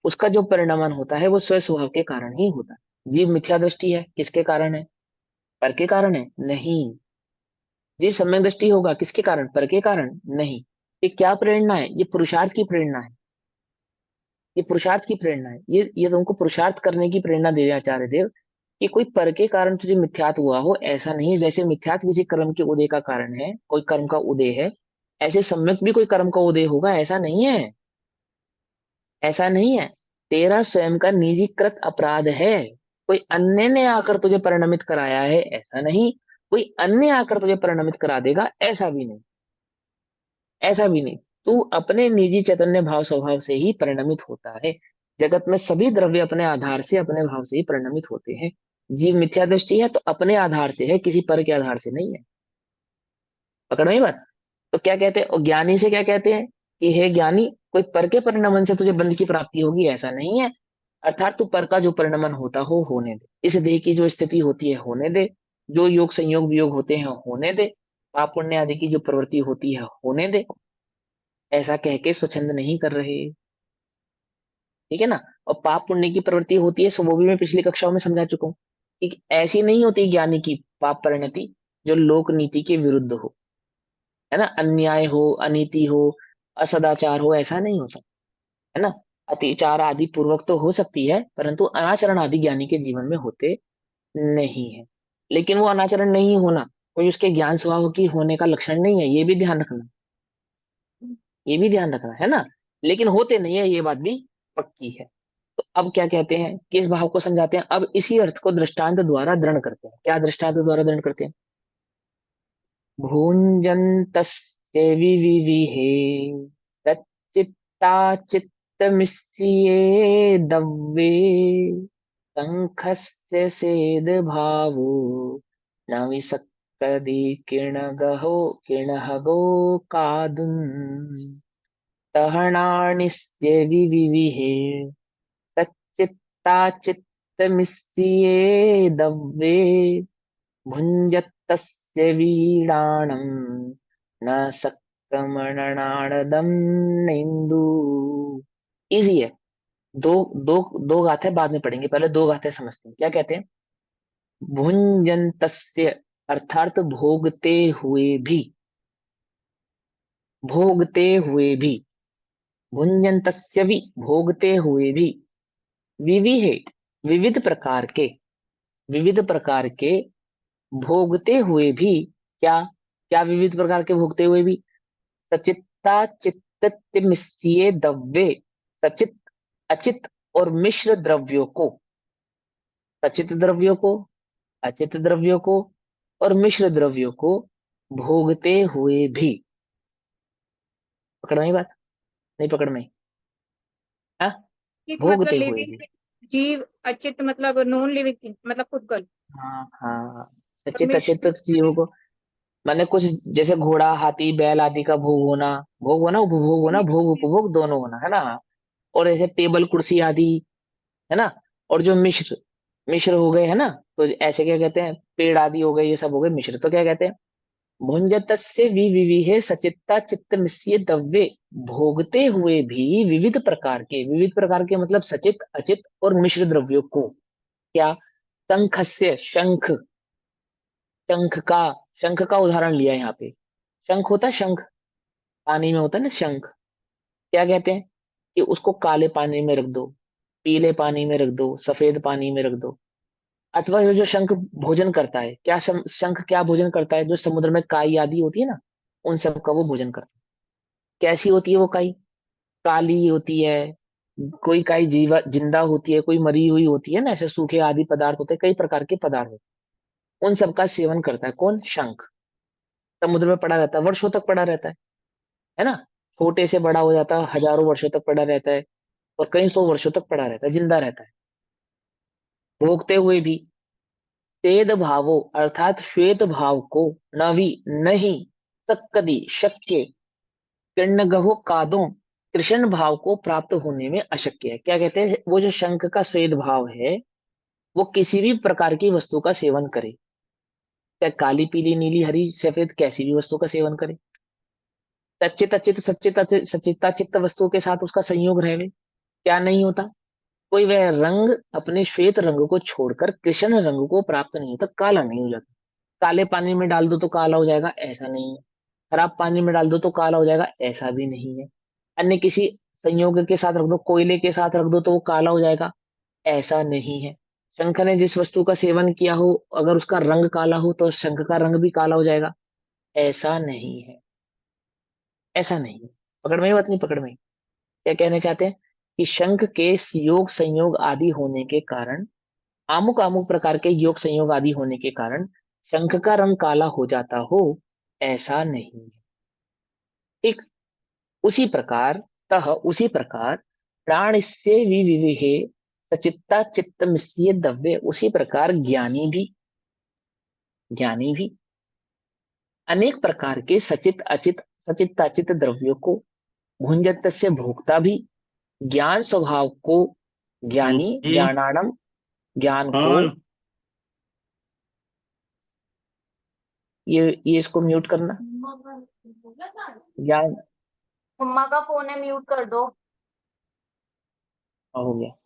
उसका जो परिणमन होता है वो स्वयं स्वभाव के कारण ही होता है। जीव मिथ्या दृष्टि है, किसके कारण है? पर के कारण है? नहीं। जीव सम्यक दृष्टि होगा, किसके कारण? पर के कारण? नहीं। ये क्या प्रेरणा है? ये पुरुषार्थ की प्रेरणा है। ये पुरुषार्थ की प्रेरणा है। ये तुमको पुरुषार्थ करने की प्रेरणा दे रहे हैं आचार्य देव, कि कोई पर के कारण तुझे मिथ्यात हुआ हो, ऐसा नहीं है। जैसे मिथ्यात किसी कर्म के उदय का कारण है, कोई कर्म का उदय है, ऐसे सम्यक भी कोई कर्म का उदय होगा, ऐसा नहीं है। ऐसा नहीं है। तेरा स्वयं का निजीकृत अपराध है। कोई अन्य ने आकर तुझे परिणमित कराया है, ऐसा नहीं। कोई अन्य आकर तुझे परिणमित करा देगा, ऐसा भी नहीं। ऐसा भी नहीं। तू अपने निजी चैतन्य भाव स्वभाव से ही परिणमित होता है। जगत में सभी द्रव्य अपने आधार से, अपने भाव से ही परिणमित होते हैं। जीव मिथ्या दृष्टि है तो अपने आधार से है, किसी पर के आधार से नहीं है। पकड़ में ही बात। तो क्या कहते हैं, और ज्ञानी से क्या कहते हैं कि हे ज्ञानी, कोई पर के परिणमन से तुझे बंध की प्राप्ति होगी, ऐसा नहीं है। अर्थात तू पर का जो परिणमन होता हो होने दे, इस देह की जो स्थिति होती है होने दे, जो योग संयोग वियोग होते हैं होने दे, पाप पुण्य आदि की जो प्रवृत्ति होती है होने दे। ऐसा कह के स्वच्छंद नहीं कर रहे। ठीक है ना। और पाप पुण्य की प्रवृत्ति होती है, सो वो भी मैं पिछली कक्षाओं में समझा चुका हूँ कि ऐसी नहीं होती ज्ञानी की पाप परिणति जो लोक नीति के विरुद्ध हो, है ना। अन्याय हो, अनीति हो, असदाचार हो, ऐसा नहीं होता, है ना। अतिचार आदि पूर्वक तो हो सकती है, परंतु अनाचरण आदि ज्ञानी के जीवन में होते नहीं है। लेकिन वो अनाचरण नहीं होना कोई उसके ज्ञान स्वभाव की होने का लक्षण नहीं है, ये भी ध्यान रखना। ये भी ध्यान रखना, है ना। लेकिन होते नहीं है, ये बात भी पक्की है। तो अब क्या कहते हैं, किस भाव को समझाते हैं? अब इसी अर्थ को दृष्टांत द्वारा दृढ़ करते हैं। क्या दृष्टांत द्वारा दृढ़ करते हैं? भुञ्जन्तस्य विविहे तच्चित्ता चित्तमिस्येदव्ये शङ्खस्य सेदभावो न विसक्तति किणगो कादुन् तहणानिस्य विविहे तच्चित्ता चित्तमिस्येदव्ये भुञ्जतस्य वीणाणम् न सक्कमणनाडदम् नेन्दु। इजी है। दो दो दो गाथे बाद में पढ़ेंगे, पहले दो गाथे समझते हैं। क्या कहते हैं? भुञ्जन्तस्य अर्थात भोगते हुए भी, भोगते हुए भी, भुञ्जन्तस्य भी भोगते हुए भी, विविहे विविध प्रकार के, विविध प्रकार के भोगते हुए भी, क्या? क्या विविध प्रकार के भोगते हुए भी? सचित्ता चित्तमिस्ये द्रव्ये, सचित, अचित और मिश्र द्रव्यों को, सचित द्रव्यों को, अचित द्रव्यों को और मिश्र द्रव्यों को भोगते हुए भी। पकड़ में आई बात? नहीं पकड़ में आई? हाँ। चित मतलब भोगते हुए लिविंग भी। जीव, अचित मतलब नॉन लिविंग मतलब खुदगल। हाँ हाँ। और सचित अचित मिश्र चीजों को, मैंने कुछ, जैसे घोड़ा हाथी बैल आदि का भोग होना, भोग होना उपभोग होना, भोग उपभोग दोनों होना, है ना। और ऐसे टेबल कुर्सी आदि, है ना। और जो मिश्र, मिश्र हो गए, है ना। तो ऐसे क्या कहते हैं, पेड़ आदि हो गए, ये सब हो गए मिश्र, तो क्या कहते हैं? भुंजतस्य विविहे सचित्ता चित्त मिश्य द्रव्ये, भोगते हुए भी विविध प्रकार के, विविध प्रकार के मतलब सचित अचित और मिश्र द्रव्यों को। क्या? शंखस्य, शंख, शंख का, शंख का उदाहरण लिया यहाँ पे। शंख होता है, शंख पानी में होता है ना शंख। क्या कहते हैं कि उसको काले पानी में रख दो, पीले पानी में रख दो, सफेद पानी में रख दो। अथवा ये जो शंख भोजन करता है, क्या शंख क्या भोजन करता है? जो समुद्र में काई आदि होती है ना, उन सब का वो भोजन करता है। कैसी होती है वो काई? काली होती है। कोई काई जीवा जिंदा होती है, कोई मरी हुई होती है ना, ऐसे सूखे आदि पदार्थ होते हैं, कई प्रकार के पदार्थ होते हैं। उन सब का सेवन करता है कौन? शंख। समुद्र में पड़ा रहता है, वर्षों तक पड़ा रहता है ना। छोटे से बड़ा हो जाता है, हजारों वर्षों तक पड़ा रहता है, और कई सौ वर्षों तक पड़ा रहता है, जिंदा रहता है। भोगते हुए भी तेद भावो अर्थात श्वेत भाव को, नवी नहीं, तक्कदी शक्य, किर्ण गहो कादो, कृष्ण भाव को प्राप्त होने में अशक्य है। क्या कहते हैं? वो जो शंख का श्वेत भाव है, वो किसी भी प्रकार की वस्तु का सेवन करे, चाहे काली पीली नीली हरी सफेद, कैसी भी वस्तु का सेवन करे, सच्चित अचित सच्चित सच्चिता चित्त वस्तुओं के साथ उसका संयोग रहे, क्या नहीं होता? कोई वह रंग अपने श्वेत रंग को छोड़कर कृष्ण रंग को प्राप्त नहीं होता, काला नहीं हो जाता। काले पानी में डाल दो तो काला हो जाएगा, ऐसा नहीं है। खराब पानी में डाल दो तो काला हो जाएगा, ऐसा भी नहीं है। अन्य किसी संयोग के साथ रख दो, कोयले के साथ रख दो तो वो काला हो जाएगा, ऐसा नहीं है। शंख ने जिस वस्तु का सेवन किया हो, अगर उसका रंग काला हो तो शंख का रंग भी काला हो जाएगा, ऐसा नहीं है। ऐसा नहीं है। पकड़ में बात नहीं, पकड़ में। क्या कहना चाहते हैं कि शंख के योग संयोग आदि होने के कारण, अमुक अमुक प्रकार के योग संयोग आदि होने के कारण शंख का रंग काला हो जाता हो, ऐसा नहीं है। ठीक उसी प्रकार, उसी प्रकार प्राण से विविहे सचित्ता चित्त मिश्रिय द्रव्य, उसी प्रकार ज्ञानी भी अनेक प्रकार के सचित अचित सचित्ताचित द्रव्यों को भुंजत से भोक्ता भी, ज्ञान स्वभाव को, ज्ञानी जी। ज्ञानानम, ज्ञान को, हाँ। ये इसको म्यूट करना। ज्ञान मम्मा का फोन है, म्यूट कर दो। हो गया।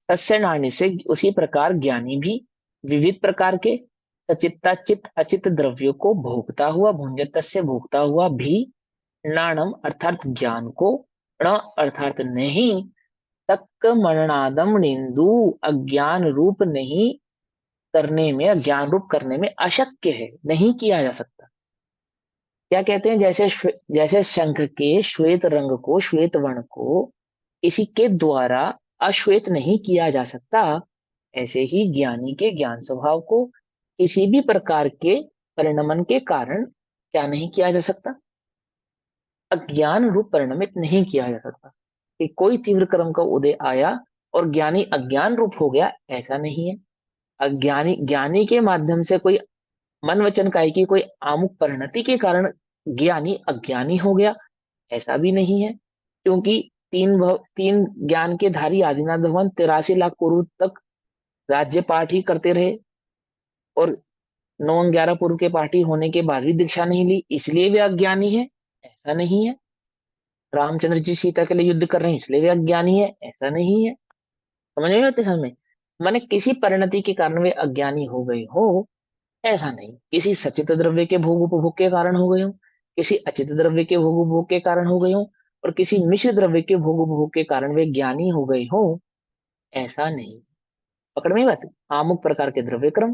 तस्य नान्य से, उसी प्रकार ज्ञानी भी विविध प्रकार के सचित्ताचित अचित द्रव्यों को भोगता हुआ, भुंजत से भोगता हुआ भी, नाणम अर्थात ज्ञान को, ण अर्थात नहीं, तक मरणादम निंदु, अज्ञान रूप नहीं करने में, अज्ञान रूप करने में अशक्य है, नहीं किया जा सकता। क्या कहते हैं, जैसे शंख के श्वेत रंग को, श्वेत वर्ण को किसी के द्वारा अश्वेत नहीं किया जा सकता, ऐसे ही ज्ञानी के ज्ञान स्वभाव को किसी भी प्रकार के परिणमन के कारण क्या नहीं किया जा सकता, अज्ञान रूप परिणमित नहीं किया जा सकता। कि कोई तीव्र कर्म का उदय आया और ज्ञानी अज्ञान रूप हो गया, ऐसा नहीं है। अज्ञानी ज्ञानी के माध्यम से कोई मन वचन काय की कोई आमुक परिणति के कारण ज्ञानी अज्ञानी हो गया, ऐसा भी नहीं है। क्योंकि तीन ज्ञान के धारी आदिनाथ भगवान 83 लाख पूर्व तक राज्य पाठ ही करते रहे, और 9-11 पूर्व के पाठी होने के बाद भी दीक्षा नहीं ली, इसलिए वे अज्ञानी है, ऐसा नहीं है। रामचंद्र जी सीता के लिए युद्ध कर रहे हैं, इसलिए वे अज्ञानी है, ऐसा नहीं है। समझ में आते समझ में। माने किसी परिणति के कारण वे अज्ञानी हो गए हो, ऐसा नहीं। किसी सचित द्रव्य के भोग उपभोग के कारण हो गए हो, किसी अचित द्रव्य के भोग उपभोग के कारण हो गए हो, और किसी मिश्र द्रव्य के भोग उपभोग के कारण वे ज्ञानी हो गए हो, ऐसा नहीं। पकड़ में बात। आमुक प्रकार के द्रव्य क्रम,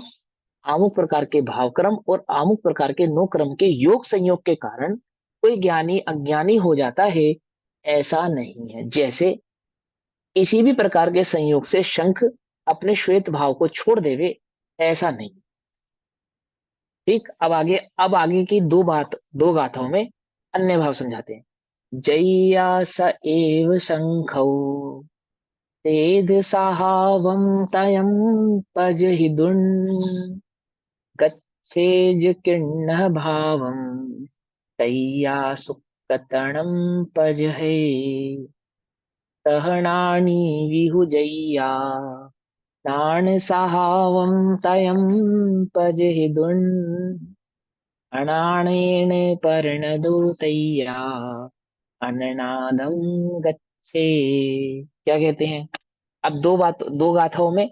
आमुक प्रकार के भाव क्रम और आमुक प्रकार के नो क्रम के योग संयोग के कारण कोई ज्ञानी अज्ञानी हो जाता है, ऐसा नहीं है। जैसे किसी भी प्रकार के संयोग से शंख अपने श्वेत भाव को छोड़ देवे, ऐसा नहीं। ठीक, अब आगे की दो गाथाओं में अन्य भाव समझाते हैं। जय्या स एव शंखौ तेद साहावं तयं पजहि दुन्, गच्छेज किन्नः भावं तय्या सुकतणं पजहे, तहनानि विहुजय्या तान साहावं तयं पजहि दुन्, अनाणेन पर्णदूतय्या अननादम गच्छे। क्या कहते हैं। अब दो गाथाओं में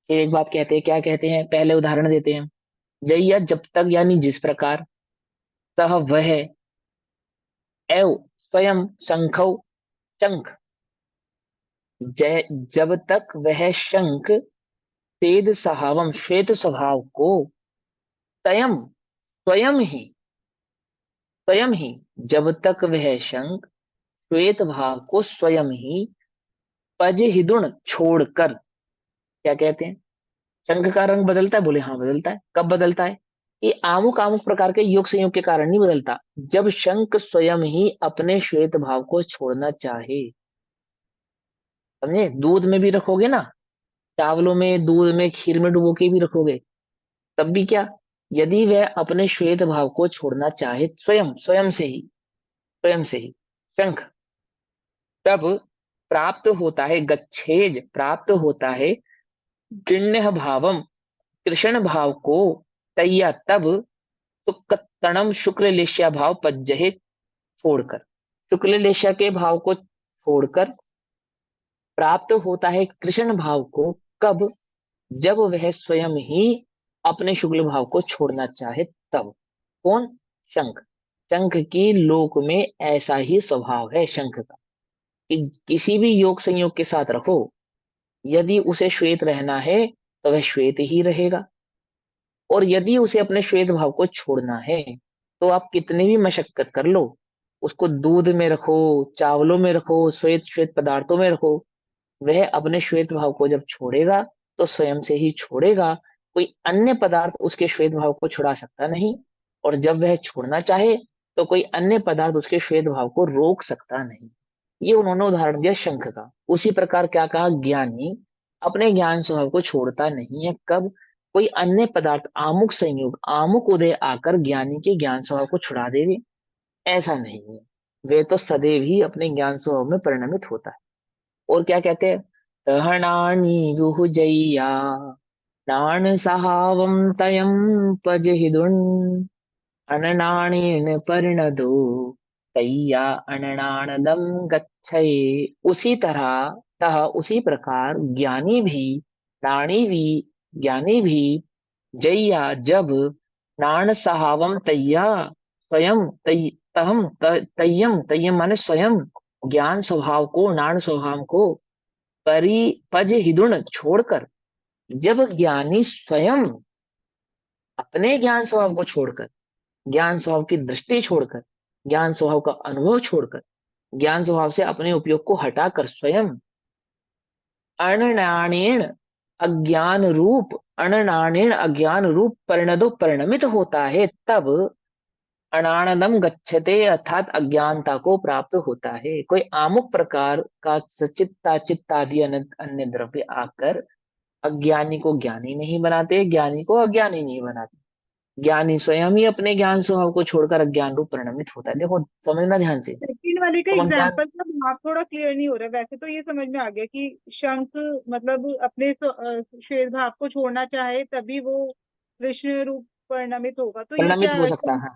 फिर एक बात कहते हैं। क्या कहते हैं, पहले उदाहरण देते हैं। जय जब तक, यानी जिस प्रकार, सह वह, एव स्वयं, शंखौ शंख, जय जब तक वह शंख, तेज सहावम श्वेत स्वभाव को, तयम स्वयं ही जब तक वह शंख श्वेत भाव को स्वयं ही, पज हिदुण छोड़कर। क्या कहते हैं, शंख का रंग बदलता है, बोले हाँ बदलता है। कब बदलता है, ये आमुक आमुक प्रकार के योग संयोग के कारण नहीं बदलता, जब शंख स्वयं ही अपने श्वेत भाव को छोड़ना चाहे। समझे, दूध में भी रखोगे ना, चावलों में, दूध में, खीर में डुबो के भी रखोगे, तब भी क्या, यदि वह अपने श्वेत भाव को छोड़ना चाहे स्वयं, स्वयं से ही शंख, तब प्राप्त होता है, गच्छेज प्राप्त होता है, गृण्य भावम कृष्ण भाव को, तैया तब, सुकतणम शुक्ल लेश्या भाव पज्जहे छोड़कर, शुक्ल लेश्या के भाव को छोड़कर प्राप्त होता है कृष्ण भाव को कब? जब वह स्वयं ही अपने शुक्ल भाव को छोड़ना चाहे तब। कौन? शंख। शंख की लोक में ऐसा ही स्वभाव है शंख का, कि किसी भी योग संयोग के साथ रखो, यदि उसे श्वेत रहना है तो वह श्वेत ही रहेगा, और यदि उसे अपने श्वेत भाव को छोड़ना है तो आप कितनी भी मशक्कत कर लो, उसको दूध में रखो, चावलों में रखो, श्वेत श्वेत पदार्थों में रखो, वह अपने श्वेत भाव को जब छोड़ेगा तो स्वयं से ही छोड़ेगा। कोई अन्य पदार्थ उसके श्वेत भाव को छुड़ा सकता नहीं, और जब वह छोड़ना चाहे तो कोई अन्य पदार्थ उसके श्वेत भाव को रोक सकता नहीं। ये उन्होंने उदाहरण दिया शंख का। उसी प्रकार क्या कहा, ज्ञानी अपने ज्ञान स्वभाव को छोड़ता नहीं है कब? कोई अन्य पदार्थ आमुक संयोग आमुक उदय आकर ज्ञानी के ज्ञान स्वभाव को छुड़ा देवे, ऐसा नहीं है। वे तो सदैव ही अपने ज्ञान स्वभाव में परिणमित होता है। और क्या कहते हैं, तहनानी रुहुजैया नान सहावम तयम पजहिदुन अननाणेन परिणदो तैया अननानदम गच्छये। उसी तरह, उसी प्रकार ज्ञानी भी, नाणी भी, ज्ञानी भी, जैया जब, नाण सहावम तैया स्वयं तय्यम तय्यम माने स्वयं ज्ञान स्वभाव को, नाण स्वभाव को, परिपज हिदुण छोड़कर, जब ज्ञानी स्वयं अपने ज्ञान स्वभाव को छोड़कर, ज्ञान स्वभाव की दृष्टि छोड़कर, ज्ञान स्वभाव का अनुभव छोड़कर, ज्ञान स्वभाव से अपने उपयोग को हटाकर स्वयं अननाणेन अज्ञान रूप, अननाणेन अज्ञान रूप परिणदो परिणमित होता है, तब अनानदम गच्छते अर्थात अज्ञानता को प्राप्त होता है। कोई आमुक प्रकार का सचित्ता चित्तादि अन्य द्रव्य आकर अज्ञानी को ज्ञानी नहीं बनाते, ज्ञानी को अज्ञानी नहीं बनाते। ज्ञानी स्वयं ही अपने ज्ञान स्वभाव को छोड़कर अज्ञान रूप परिणमित होता है। देखो समझना ध्यान से। सेकंड वाले का तुम अज्ञान, एग्जाम्पल का भाव थोड़ा क्लियर नहीं हो रहा है। वैसे तो ये समझ में आ गया कि शंख मतलब अपने श्वेत भाव को छोड़ना चाहे तभी वो कृष्ण रूप परिणमित होगा। तो ये परिणमित क्या हो है, सकता है।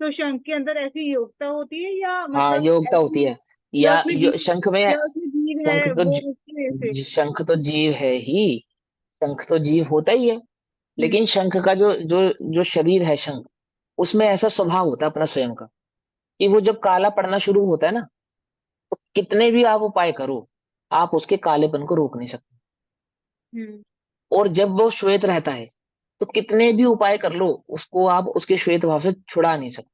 तो शंख के अंदर ऐसी योग्यता होती है या हाँ, मतलब योग्यता होती ऐसी, है। या या उसमें जो जीव, शंख में, या उसमें जीव शंख है तो वो उसकी वजह से। शंख तो जीव है ही, शंख तो जीव होता ही है। हम्म। लेकिन शंख का जो जो जो शरीर है शंख, उसमें ऐसा स्वभाव होता है अपना स्वयं का, कि वो जब काला पड़ना शुरू होता है ना, तो कितने भी आप उपाय करो, आप उसके कालेपन को रोक नहीं सकते। हम्म। और जब वो श्वेत रहता है, तो कितने भी उपाय कर लो, उसको आप उसके श्वेत भाव से छुड़ा नहीं सकते।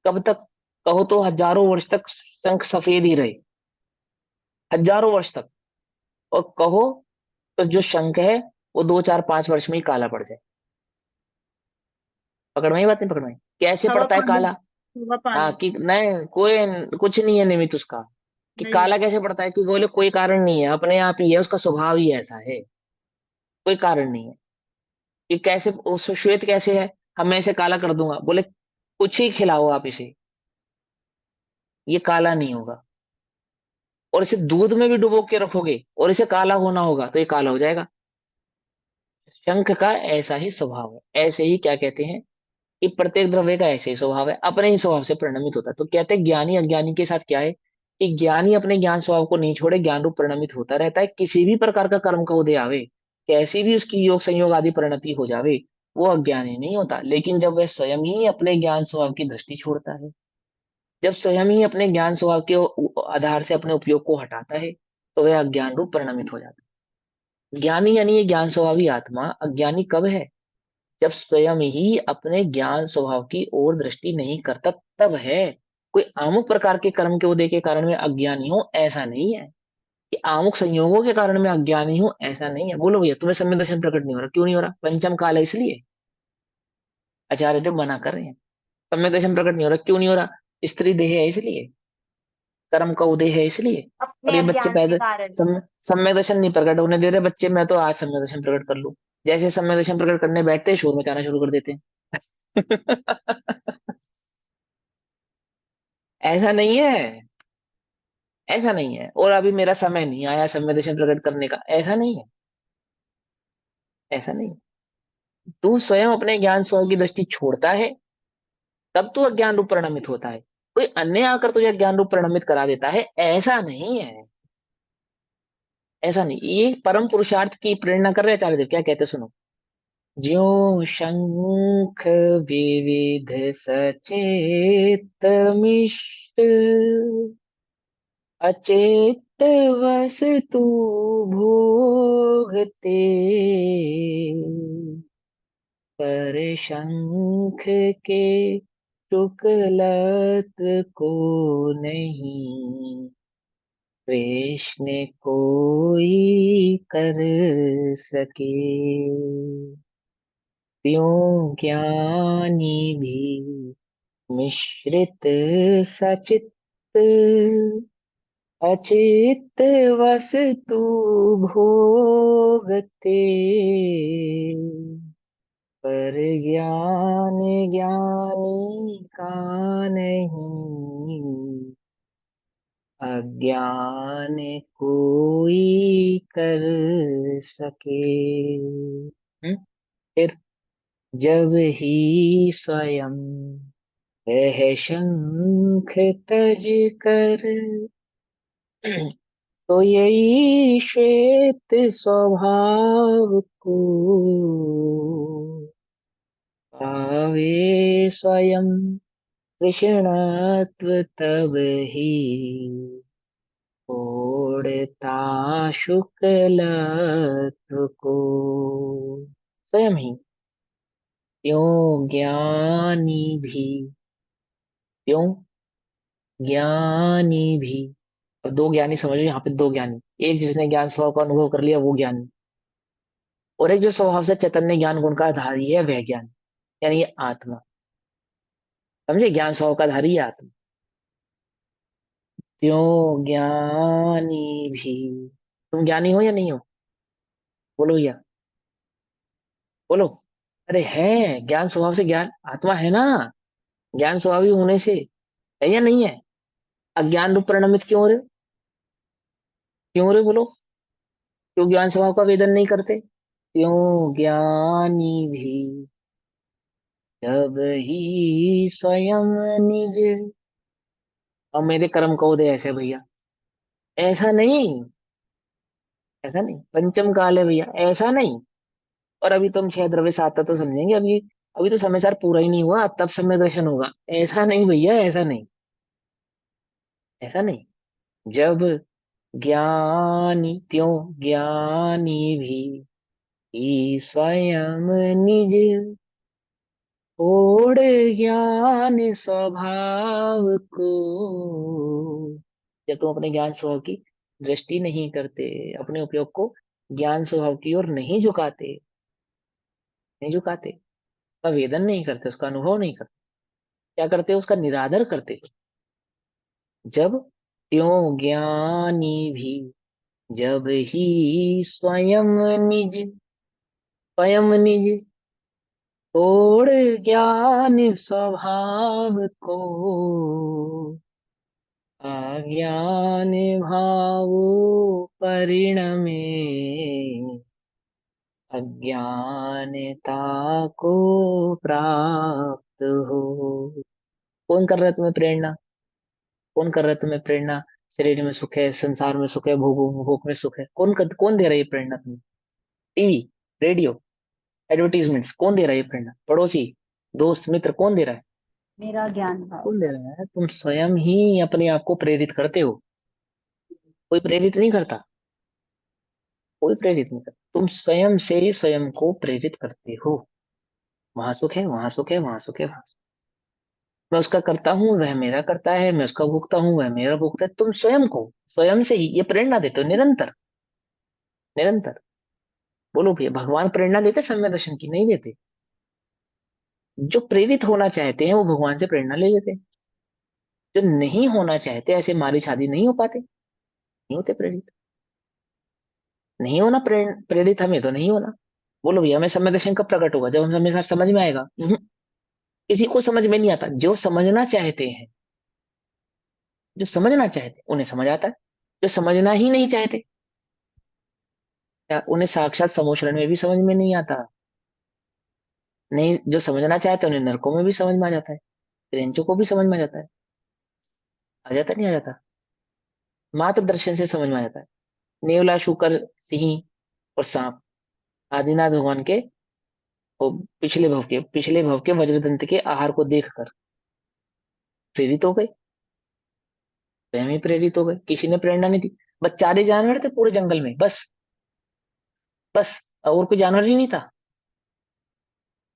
कब तक? कहो तो हजारों वर्ष तक शंख सफेद ही रहे, हजारों वर्ष तक। और कहो तो जो शंख है वो 2 4 5 वर्ष में ही काला पड़ जाए। पकड़ में ही बात नहीं? पकड़ में कैसे हवा पड़ता है पानी, काला? हवा हाँ, पानी। कि नहीं कोई कुछ नहीं है निमित्त उसका, कि नहीं है। काला कैसे पड़ता है, कि बोले कोई कारण नहीं है, अपने आप ही है, उसका स्वभाव ही ऐसा है, कोई कारण नहीं है। कि कैसे उस श्वेत कैसे है, हम मैं इसे काला कर दूंगा, बोले कुछ ही खिलाओ आप इसे, ये काला नहीं होगा। और इसे दूध में भी डुबो के रखोगे और इसे काला होना होगा तो ये काला हो जाएगा। शंख का ऐसा ही स्वभाव है। ऐसे ही क्या कहते हैं, कि प्रत्येक द्रव्य का ऐसे ही स्वभाव है, अपने ही स्वभाव से परिणमित होता है। तो कहते हैं ज्ञानी अज्ञानी के साथ क्या है, कि ज्ञानी अपने ज्ञान स्वभाव को नहीं छोड़े, ज्ञान रूप परिणमित होता रहता है। किसी भी प्रकार का कर्म का उदय आवे, कैसी भी उसकी योग संयोग आदि परिणति हो जावे, वो अज्ञानी नहीं होता। लेकिन जब वह स्वयं ही अपने ज्ञान स्वभाव की दृष्टि छोड़ता है, जब स्वयं ही अपने ज्ञान स्वभाव के आधार से अपने उपयोग को हटाता है, तो वह अज्ञान रूप परिणमित हो जाता है। ज्ञानी यानी ये ज्ञान स्वभावी आत्मा अज्ञानी कब है? जब स्वयं ही अपने ज्ञान स्वभाव की ओर दृष्टि नहीं करता, तब है। कोई आमुक प्रकार के कर्म के उदय के कारण मैं अज्ञानी हूं, ऐसा नहीं है। कि आमुक संयोगों के कारण मैं अज्ञानी हूं, ऐसा नहीं है। बोलो भैया, तुम्हें सम्यक दर्शन प्रकट नहीं हो रहा, क्यों नहीं हो रहा? पंचम काल है इसलिए, आचार्य देव मना कर रहे हैं। सम्यक दर्शन प्रकट नहीं हो रहा, क्यों नहीं हो रहा? स्त्री देह है इसलिए, कर्म का उदय है इसलिए। और अपने ये बच्चे अज्ञान के पैदा कारण। सम्यक दर्शन नहीं प्रकट होने दे रहे बच्चे, मैं तो आज सम्यक दर्शन प्रकट कर लूं। जैसे सम्यक दर्शन प्रकट करने बैठते हैं, शोर मचाना शुरू कर देते हैं। ऐसा नहीं है, ऐसा नहीं है। और अभी मेरा समय नहीं आया संवेदना प्रकट करने का, ऐसा नहीं है, ऐसा नहीं है। तू स्वयं अपने ज्ञान स्वभाव की दृष्टि छोड़ता है, तब तू अज्ञान रूप परिणमित होता है। कोई अन्य आकर तुझे ज्ञान रूप परिणमित करा देता है, ऐसा नहीं है। ऐसा नहीं, ये परम पुरुषार्थ की प्रेरणा कर रहे हैं आचार्य देव, क्या कहते हैं सुनो। ज्यो शंख विविध सचेत मिष्ट, अचेत वस्तु भोगते, पर शंख के शुक्लत्व को नहीं कृष्ण कोई कर सके। त्यों ज्ञानी भी मिश्रित सचित, अचित वस्तु भोगते, पर ज्ञान ज्ञानी का नहीं, अज्ञान कोई कर सके। फिर जब ही स्वयं वह शंख तज कर, तो यही श्वेत स्वभाव को पावे स्वयं कृष्णत्व, तब ही छोड़ता शुक्लत्व को। स्वयं ही, त्यों ज्ञानी भी, त्यों ज्ञानी भी। अब दो ज्ञानी समझो यहाँ पे, दो ज्ञानी, एक जिसने ज्ञान स्वभाव का अनुभव कर लिया वो ज्ञानी, और एक जो स्वभाव से चैतन्य ज्ञान गुण का धारी है वह ज्ञानी, यानी ये आत्मा। समझे, ज्ञान स्वभाव का धारी है आत्मा। त्यों ज्ञानी भी, तुम ज्ञानी हो या नहीं हो, बोलो भैया, बोलो। अरे है, ज्ञान स्वभाव से ज्ञान आत्मा है ना, ज्ञान स्वभावी होने से है या नहीं है। अज्ञान रूप परिणमित क्यों हो रहे हो? क्यों हो रहे हो बोलो। क्यों ज्ञान स्वभाव का वेदन नहीं करते? क्यों ज्ञानी भी जब ही स्वयं निज, और मेरे कर्म को दे ऐसे भैया, ऐसा नहीं, ऐसा नहीं, पंचम काल है भैया, ऐसा नहीं। और अभी तुम छह द्रव्य सात तो समझेंगे, अभी अभी तो समय सार पूरा ही नहीं हुआ, तब समय दर्शन होगा। ऐसा नहीं भैया, ऐसा नहीं, ऐसा नहीं। जब ज्ञानी, त्यों ज्ञानी भी ही स्वयं निज, ओढ़ ज्ञान स्वभाव को। जब तुम अपने ज्ञान स्वभाव की दृष्टि नहीं करते, अपने उपयोग को ज्ञान स्वभाव की ओर नहीं झुकाते, नहीं झुकाते, उसका वेदन नहीं करते, उसका अनुभव नहीं करते, क्या करते हो, उसका निरादर करते। जब त्यों ज्ञानी भी जब ही स्वयं निज, स्वयं निज छोड़ ज्ञान स्वभाव को, अज्ञान भाव परिणमे, अज्ञानता को प्राप्त हो। कौन कर रहा है तुम्हें प्रेरणा, कौन कर रहा है तुम्हें प्रेरणा? शरीर में सुख है, संसार में सुख है, भोग भोग में सुख है, कौन दे रहा है ये प्रेरणा तुम्हें? टीवी, रेडियो, एडवर्टीजमेंट्स, कौन दे रहा है ये प्रेरणा? पड़ोसी, दोस्त, मित्र, कौन दे रहा है? मेरा ज्ञान भाव। कौन दे रहा है? तुम स्वयं ही अपने आप को प्रेरित करते हो, कोई प्रेरित नहीं करता, कोई प्रेरित नहीं करता, तुम स्वयं से स्वयं को प्रेरित करते हो। वहां सुख है, वहां सुख है, वहां सुख है, वहां सुख। मैं उसका करता हूँ, वह मेरा करता है, मैं उसका भोगता हूँ, वह मेरा भोगता है। तुम स्वयं को स्वयं से ही ये प्रेरणा देते हो, निरंतर, निरंतर। बोलो भैया, भगवान प्रेरणा देते सम्यक दर्शन की? नहीं देते। जो प्रेरित होना चाहते हैं वो भगवान से प्रेरणा ले लेते हैं, जो नहीं होना चाहते, ऐसे मारी शादी नहीं हो पाते, नहीं होते प्रेरित। नहीं होना प्रेरित, हमें तो नहीं होना। बोलो भैया, हमें सम्यक दर्शन कब प्रकट होगा? जब हम हमें साथ समझ में आएगा? किसी को समझ में नहीं आता। जो समझना चाहते हैं, जो समझना चाहते हैं उन्हें समझ आता है, जो समझना ही नहीं चाहते, क्या उन्हें साक्षात समोचरण में भी समझ में नहीं आता? नहीं, जो समझना चाहते हैं उन्हें नरकों में भी समझ में आ जाता है, रेंचों को भी समझ में आ जाता है। आ जाता नहीं आ जाता? मात्र दर्शन से समझ में आ जाता है। नेवला, शूकर, सिंह और सांप आदिनाथ भगवान के वो पिछले भव के वज्रदंत के आहार को देखकर प्रेरित हो गए। स्वयं ही प्रेरित हो गए, किसी ने प्रेरणा नहीं दी। बस चार ही जानवर थे पूरे जंगल में, बस और कोई जानवर ही नहीं था।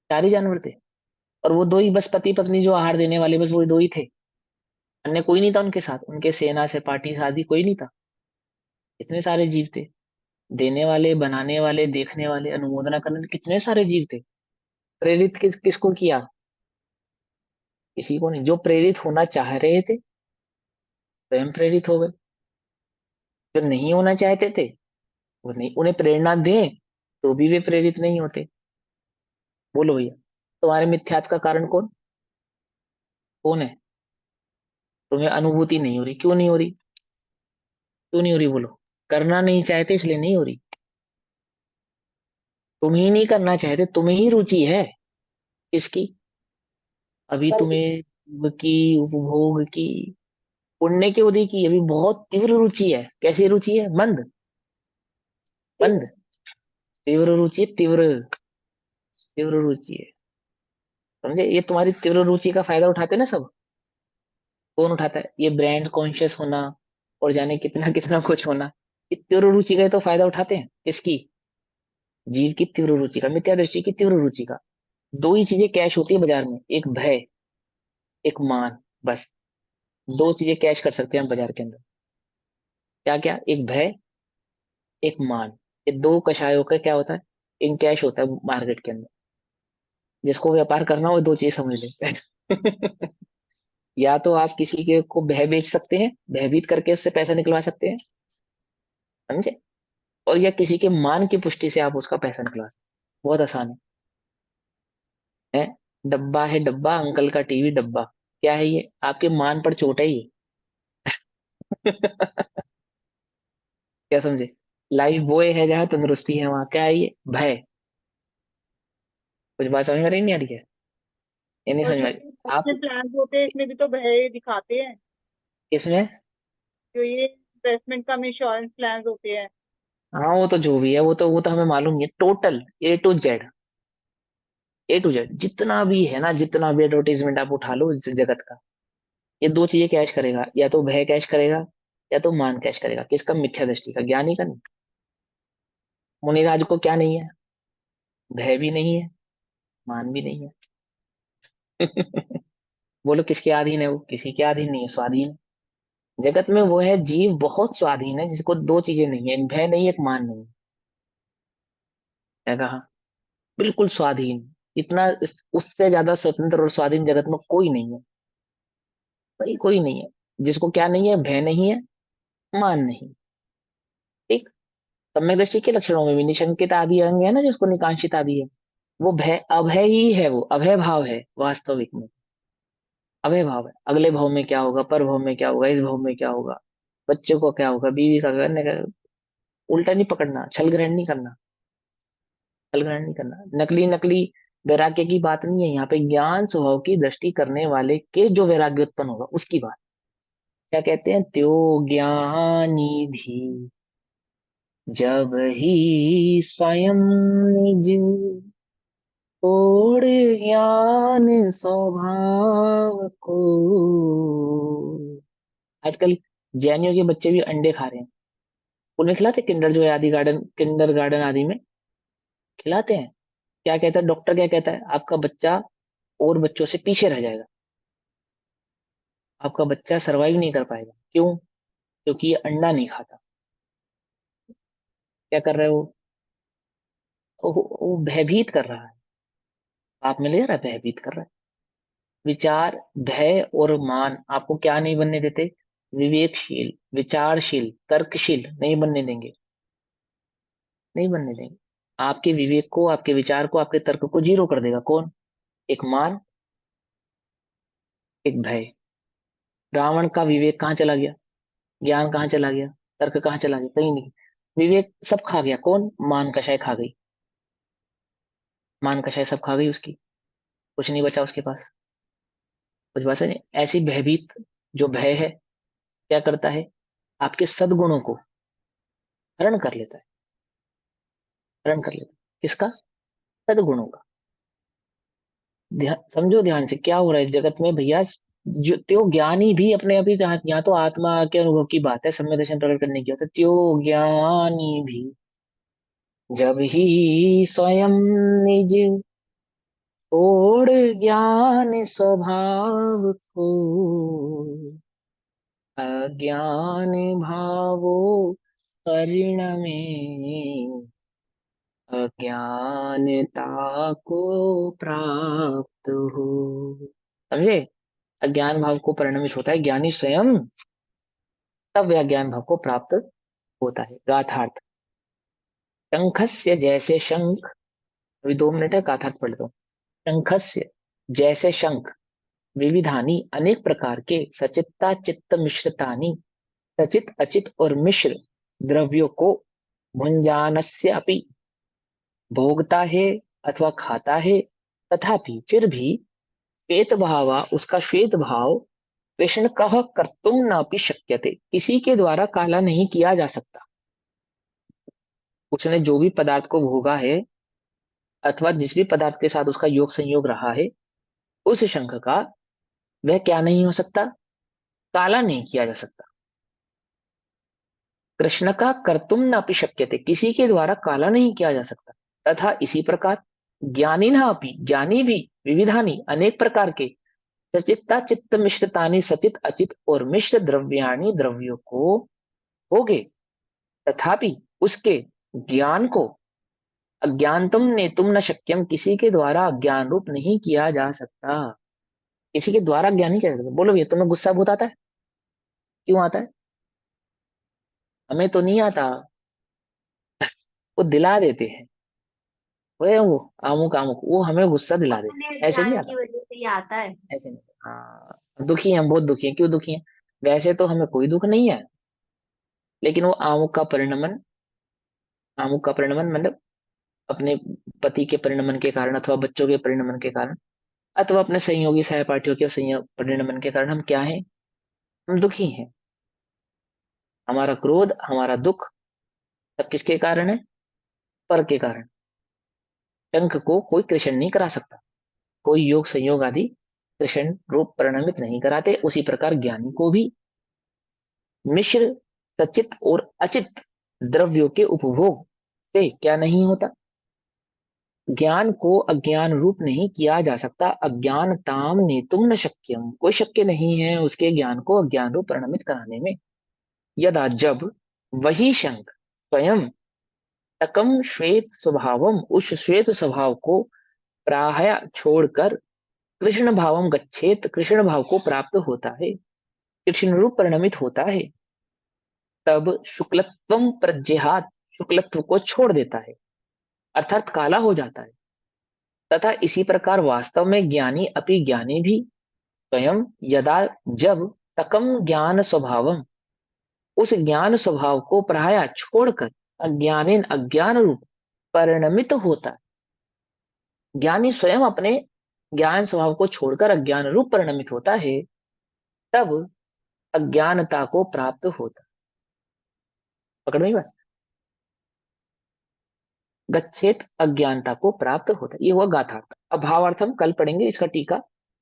चार ही जानवर थे, और वो दो ही बस, पति पत्नी जो आहार देने वाले, बस वो दो ही थे। अन्य कोई नहीं था उनके साथ, उनके सेना से पार्टी आदि कोई नहीं था। इतने सारे जीव थे, देने वाले, बनाने वाले, देखने वाले, अनुमोदना करने वाले, कितने सारे जीव थे। प्रेरित किसको किया? किसी को नहीं। जो प्रेरित होना चाह रहे थे स्वयं प्रेरित हो गए, जो नहीं होना चाहते थे वो नहीं, उन्हें प्रेरणा दें तो भी वे प्रेरित नहीं होते। बोलो भैया, तुम्हारे मिथ्यात्व का कारण कौन कौन है? तुम्हें अनुभूति नहीं हो रही, क्यों नहीं हो रही? क्यों नहीं हो रही बोलो? करना नहीं चाहते इसलिए नहीं हो रही। तुम ही नहीं करना चाहते, तुम्हें ही रुचि है। किसकी? अभी तुम्हें सुख की, उपभोग की, पुण्य के उदय की अभी बहुत तीव्र रुचि है। कैसी रुचि है? मंद मंद। तीव्र रुचि है, तीव्र तीव्र रुचि है। समझे? ये तुम्हारी तीव्र रुचि का फायदा उठाते हैं ना सब। कौन उठाता है? ये ब्रांड कॉन्शियस होना और जाने कितना कितना कुछ होना, ये तीव्र रुचि का ही तो फायदा उठाते हैं। किसकी? जीव की तीव्र रुचि का, मिथ्या दृष्टि की तीव्र रुचि का। दो ही चीजें कैश होती है बाजार में, एक भय, एक मान, बस। दो चीजें कैश कर सकते हैं हम बाजार के अंदर। क्या क्या? एक भय, एक मान। ये दो कषायों का क्या होता है? इन कैश होता है मार्केट के अंदर। जिसको व्यापार करना हो दो चीज समझ लेते हैं। या तो आप किसी के को भय बेच सकते हैं, भयभीत करके उससे पैसा निकलवा सकते हैं, समझे? और या किसी के मान की पुष्टि से आप उसका पैसा निकलवा सकते हैं। बहुत आसान है। डब्बा है डब्बा, अंकल का टीवी डब्बा। क्या है ये? आपके मान पर चोट है ये। क्या समझे? लाइफ बॉय है जहाँ तंदुरुस्ती है वहां क्या है ये? भय। कुछ बात समझ में रही नहीं आ रही है? ये नहीं और समझ जो में आ रही? आप इन्वेस्टमेंट प्लान होते हैं इसमें भी तो भय दिखाते हैं। इसमें, जो ये इन्वेस्टमेंट का इंश्योरेंस प्लान होते हैं। हाँ वो तो जो भी है, वो तो हमें मालूम ही है। Total A to Z, A to Z जितना भी है ना, जितना भी एडवर्टीजमेंट आप उठा लो इस जगत का, ये दो चीजें कैश करेगा। या तो भय कैश करेगा, या तो मान कैश करेगा। किसका? मिथ्या दृष्टि का, ज्ञानी का नहीं। मुनिराज को क्या नहीं है? भय भी नहीं है, मान भी नहीं है। बोलो किसके अधीन है वो? किसी के अधीन नहीं है, स्वाधीन है। जगत में वो है जीव बहुत स्वाधीन है जिसको दो चीजें नहीं है, एक भय नहीं, एक मान नहीं। क्या कहा? बिल्कुल स्वाधीन। इतना उससे ज्यादा स्वतंत्र और स्वाधीन जगत में कोई नहीं है। कोई नहीं है जिसको क्या नहीं है? भय नहीं है, मान नहीं। ठीक। सम्यक दृष्टि के लक्षणों में भी निशंकित आदि अंग है ना, जिसको निकांक्षित आदि है, वो भय, अभय ही है। वो अभय भाव है वास्तविक में। अभय भाव है। अगले भाव में क्या होगा, पर भाव में क्या होगा, इस भाव में क्या होगा, बच्चों को क्या होगा, बीवी का करने का। उल्टा नहीं पकड़ना, छल ग्रहण नहीं करना। छल ग्रहण नहीं करना, नकली नकली वैराग्य की बात नहीं है यहाँ पे। ज्ञान स्वभाव की दृष्टि करने वाले के जो वैराग्य उत्पन्न होगा उसकी बात। क्या कहते हैं? त्यो ज्ञानी भी जब ही स्वयं निज छोड़ ज्ञान स्वभाव को। आजकल जैनियों के बच्चे भी अंडे खा रहे हैं। स्कूल में खिलाते, किंडर जो है आदि गार्डन, किंडर गार्डन आदि में खिलाते हैं। क्या कहता है डॉक्टर? क्या कहता है? आपका बच्चा और बच्चों से पीछे रह जाएगा, आपका बच्चा सरवाइव नहीं कर पाएगा। क्यों? क्योंकि ये अंडा नहीं खाता। क्या कर रहे हो? वो भयभीत कर रहा है। आप में ले रहा है, भयभीत कर रहा है। विचार, भय और मान आपको क्या नहीं बनने देते? विवेकशील, विचारशील, तर्कशील नहीं बनने देंगे। नहीं बनने देंगे। आपके विवेक को, आपके विचार को, आपके तर्क को जीरो कर देगा। कौन? एक मान, एक भय। रावण का विवेक कहाँ चला गया? ज्ञान कहाँ चला गया? तर्क कहाँ चला गया? कहीं नहीं। विवेक सब खा गया। कौन? मान कषाय खा गई। मान कषाय सब खा गई उसकी, कुछ नहीं बचा उसके पास। कुछ बचा नहीं। ऐसी भयभीत जो भय है क्या करता है? आपके सद्गुणों को, हरण कर लेता है, हरण कर लेता है किसका? सदगुणों का। समझो ध्यान से क्या हो रहा है इस जगत में भैया। जो त्यो ज्ञानी भी अपने अभी यहाँ तो आत्मा के अनुभव की बात है, सम्यक दर्शन प्रकट करने की होता है, त्यो ज्ञानी भी जब ही स्वयं निज छोड़ ज्ञान स्वभाव को, अज्ञान भावो परिणमे, अज्ञानता को प्राप्त हो। समझे? अज्ञान भाव को परिणमित होता है ज्ञानी स्वयं, तब वह ज्ञान भाव को प्राप्त होता है। गाथार्थ। शंखस्य जैसे शंख, अभी 2 मिनट है, गाथार्थ पढ़ लो। शंखस्य जैसे शंख, विविधानी अनेक प्रकार के, सचित्ता चित्त मिश्रितानी, सचित अचित और मिश्र द्रव्यों को भुंजानस्य अपि, भोगता है अथवा खाता है, तथापि फिर भी श्वेत भावा, उसका श्वेत भाव कृष्ण कह कर्तुम नापि शक्यते, किसी के द्वारा काला नहीं किया जा सकता। उसने जो भी पदार्थ को भोगा है अथवा जिस भी पदार्थ के साथ उसका योग संयोग रहा है, उस शंख का वह क्या नहीं हो सकता? काला नहीं किया जा सकता। कृष्ण का कर्तुम नापि शक्यते, किसी के द्वारा काला नहीं किया जा सकता। तथा इसी प्रकार ज्ञानी ना अपि, ज्ञानी भी विविधानी अनेक प्रकार के, सचित्ता चित्त मिश्रितानि, सचित अचित और मिश्र द्रव्याणि द्रव्यों को होगे, तथापि उसके ज्ञान को अज्ञानतम ने तुम न शक्यम, किसी के द्वारा अज्ञान रूप नहीं किया जा सकता। किसी के द्वारा ज्ञान नहीं किया जा सकता। बोलो भैया, तुम्हें गुस्सा बहुत आता है? क्यों आता है? हमें तो नहीं आता। वो दिला देते हैं, वो आमुक आमुक, वो हमें गुस्सा दिला अपने देते, ऐसे नहीं ज्ञान आता। की वजह से ही आता है। ऐसे नहीं। हाँ, दुखी हैं, बहुत दुखी हैं। क्यों दुखी हैं? वैसे तो हमें कोई दुख नहीं है, लेकिन वो आमुक का परिणमन मतलब अपने पति के परिणमन के कारण, अथवा बच्चों के परिणमन के कारण, अथवा अपने सहयोगी सहपाठियों के संयोग परिणमन के कारण हम क्या हैं? हम दुखी हैं। हमारा क्रोध, हमारा दुख सब किसके कारण है? पर के कारण। शंख को कोई कृष्ण नहीं करा सकता, कोई योग संयोग आदि कृष्ण रूप परिणमित नहीं कराते। उसी प्रकार ज्ञानी को भी मिश्र, सचित और अचित द्रव्यों के उपभोग से क्या नहीं होता? ज्ञान को अज्ञान रूप नहीं किया जा सकता। अज्ञानताम नेतुम न शक्यम, कोई शक्य नहीं है उसके ज्ञान को अज्ञान रूप परिणमित कराने में। यदा, जब वही शंख स्वयं तकम श्वेत स्वभावम, उस श्वेत स्वभाव को प्राय छोड़कर कृष्ण भावम गच्छेत, कृष्ण भाव को प्राप्त होता है, कृष्ण रूप परिणमित होता है, तब शुक्लत्वम प्रज्ञात, शुक्लत्व को छोड़ देता है, अर्थात काला हो जाता है। तथा इसी प्रकार वास्तव में ज्ञानी अपि, ज्ञानी भी स्वयं यदा, जब तकम ज्ञान स्वभावम, उस ज्ञान स्वभाव को प्राय छोड़कर अज्ञानेन, अज्ञान रूप परिणमित होता है। ज्ञानी स्वयं अपने ज्ञान स्वभाव को छोड़कर अज्ञान रूप परिणमित होता है, तब अज्ञानता को प्राप्त होता है। पकड़ में बात? गच्छेत, अज्ञानता को प्राप्त होता है, ये हुआ गाथार्थ। अब भावार्थ हम कल पढ़ेंगे, इसका टीका।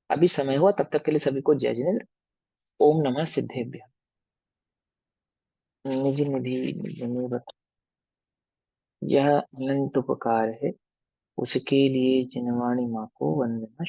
अभी समय हुआ, तब तक के लिए सभी को जय जिनेन्द्र। ओम नमः सिद्धेभ्य। निधि निधि निधि निवृत्त। यह अनंत उपकार है, उसके लिए जिनवाणी माँ को वंदना।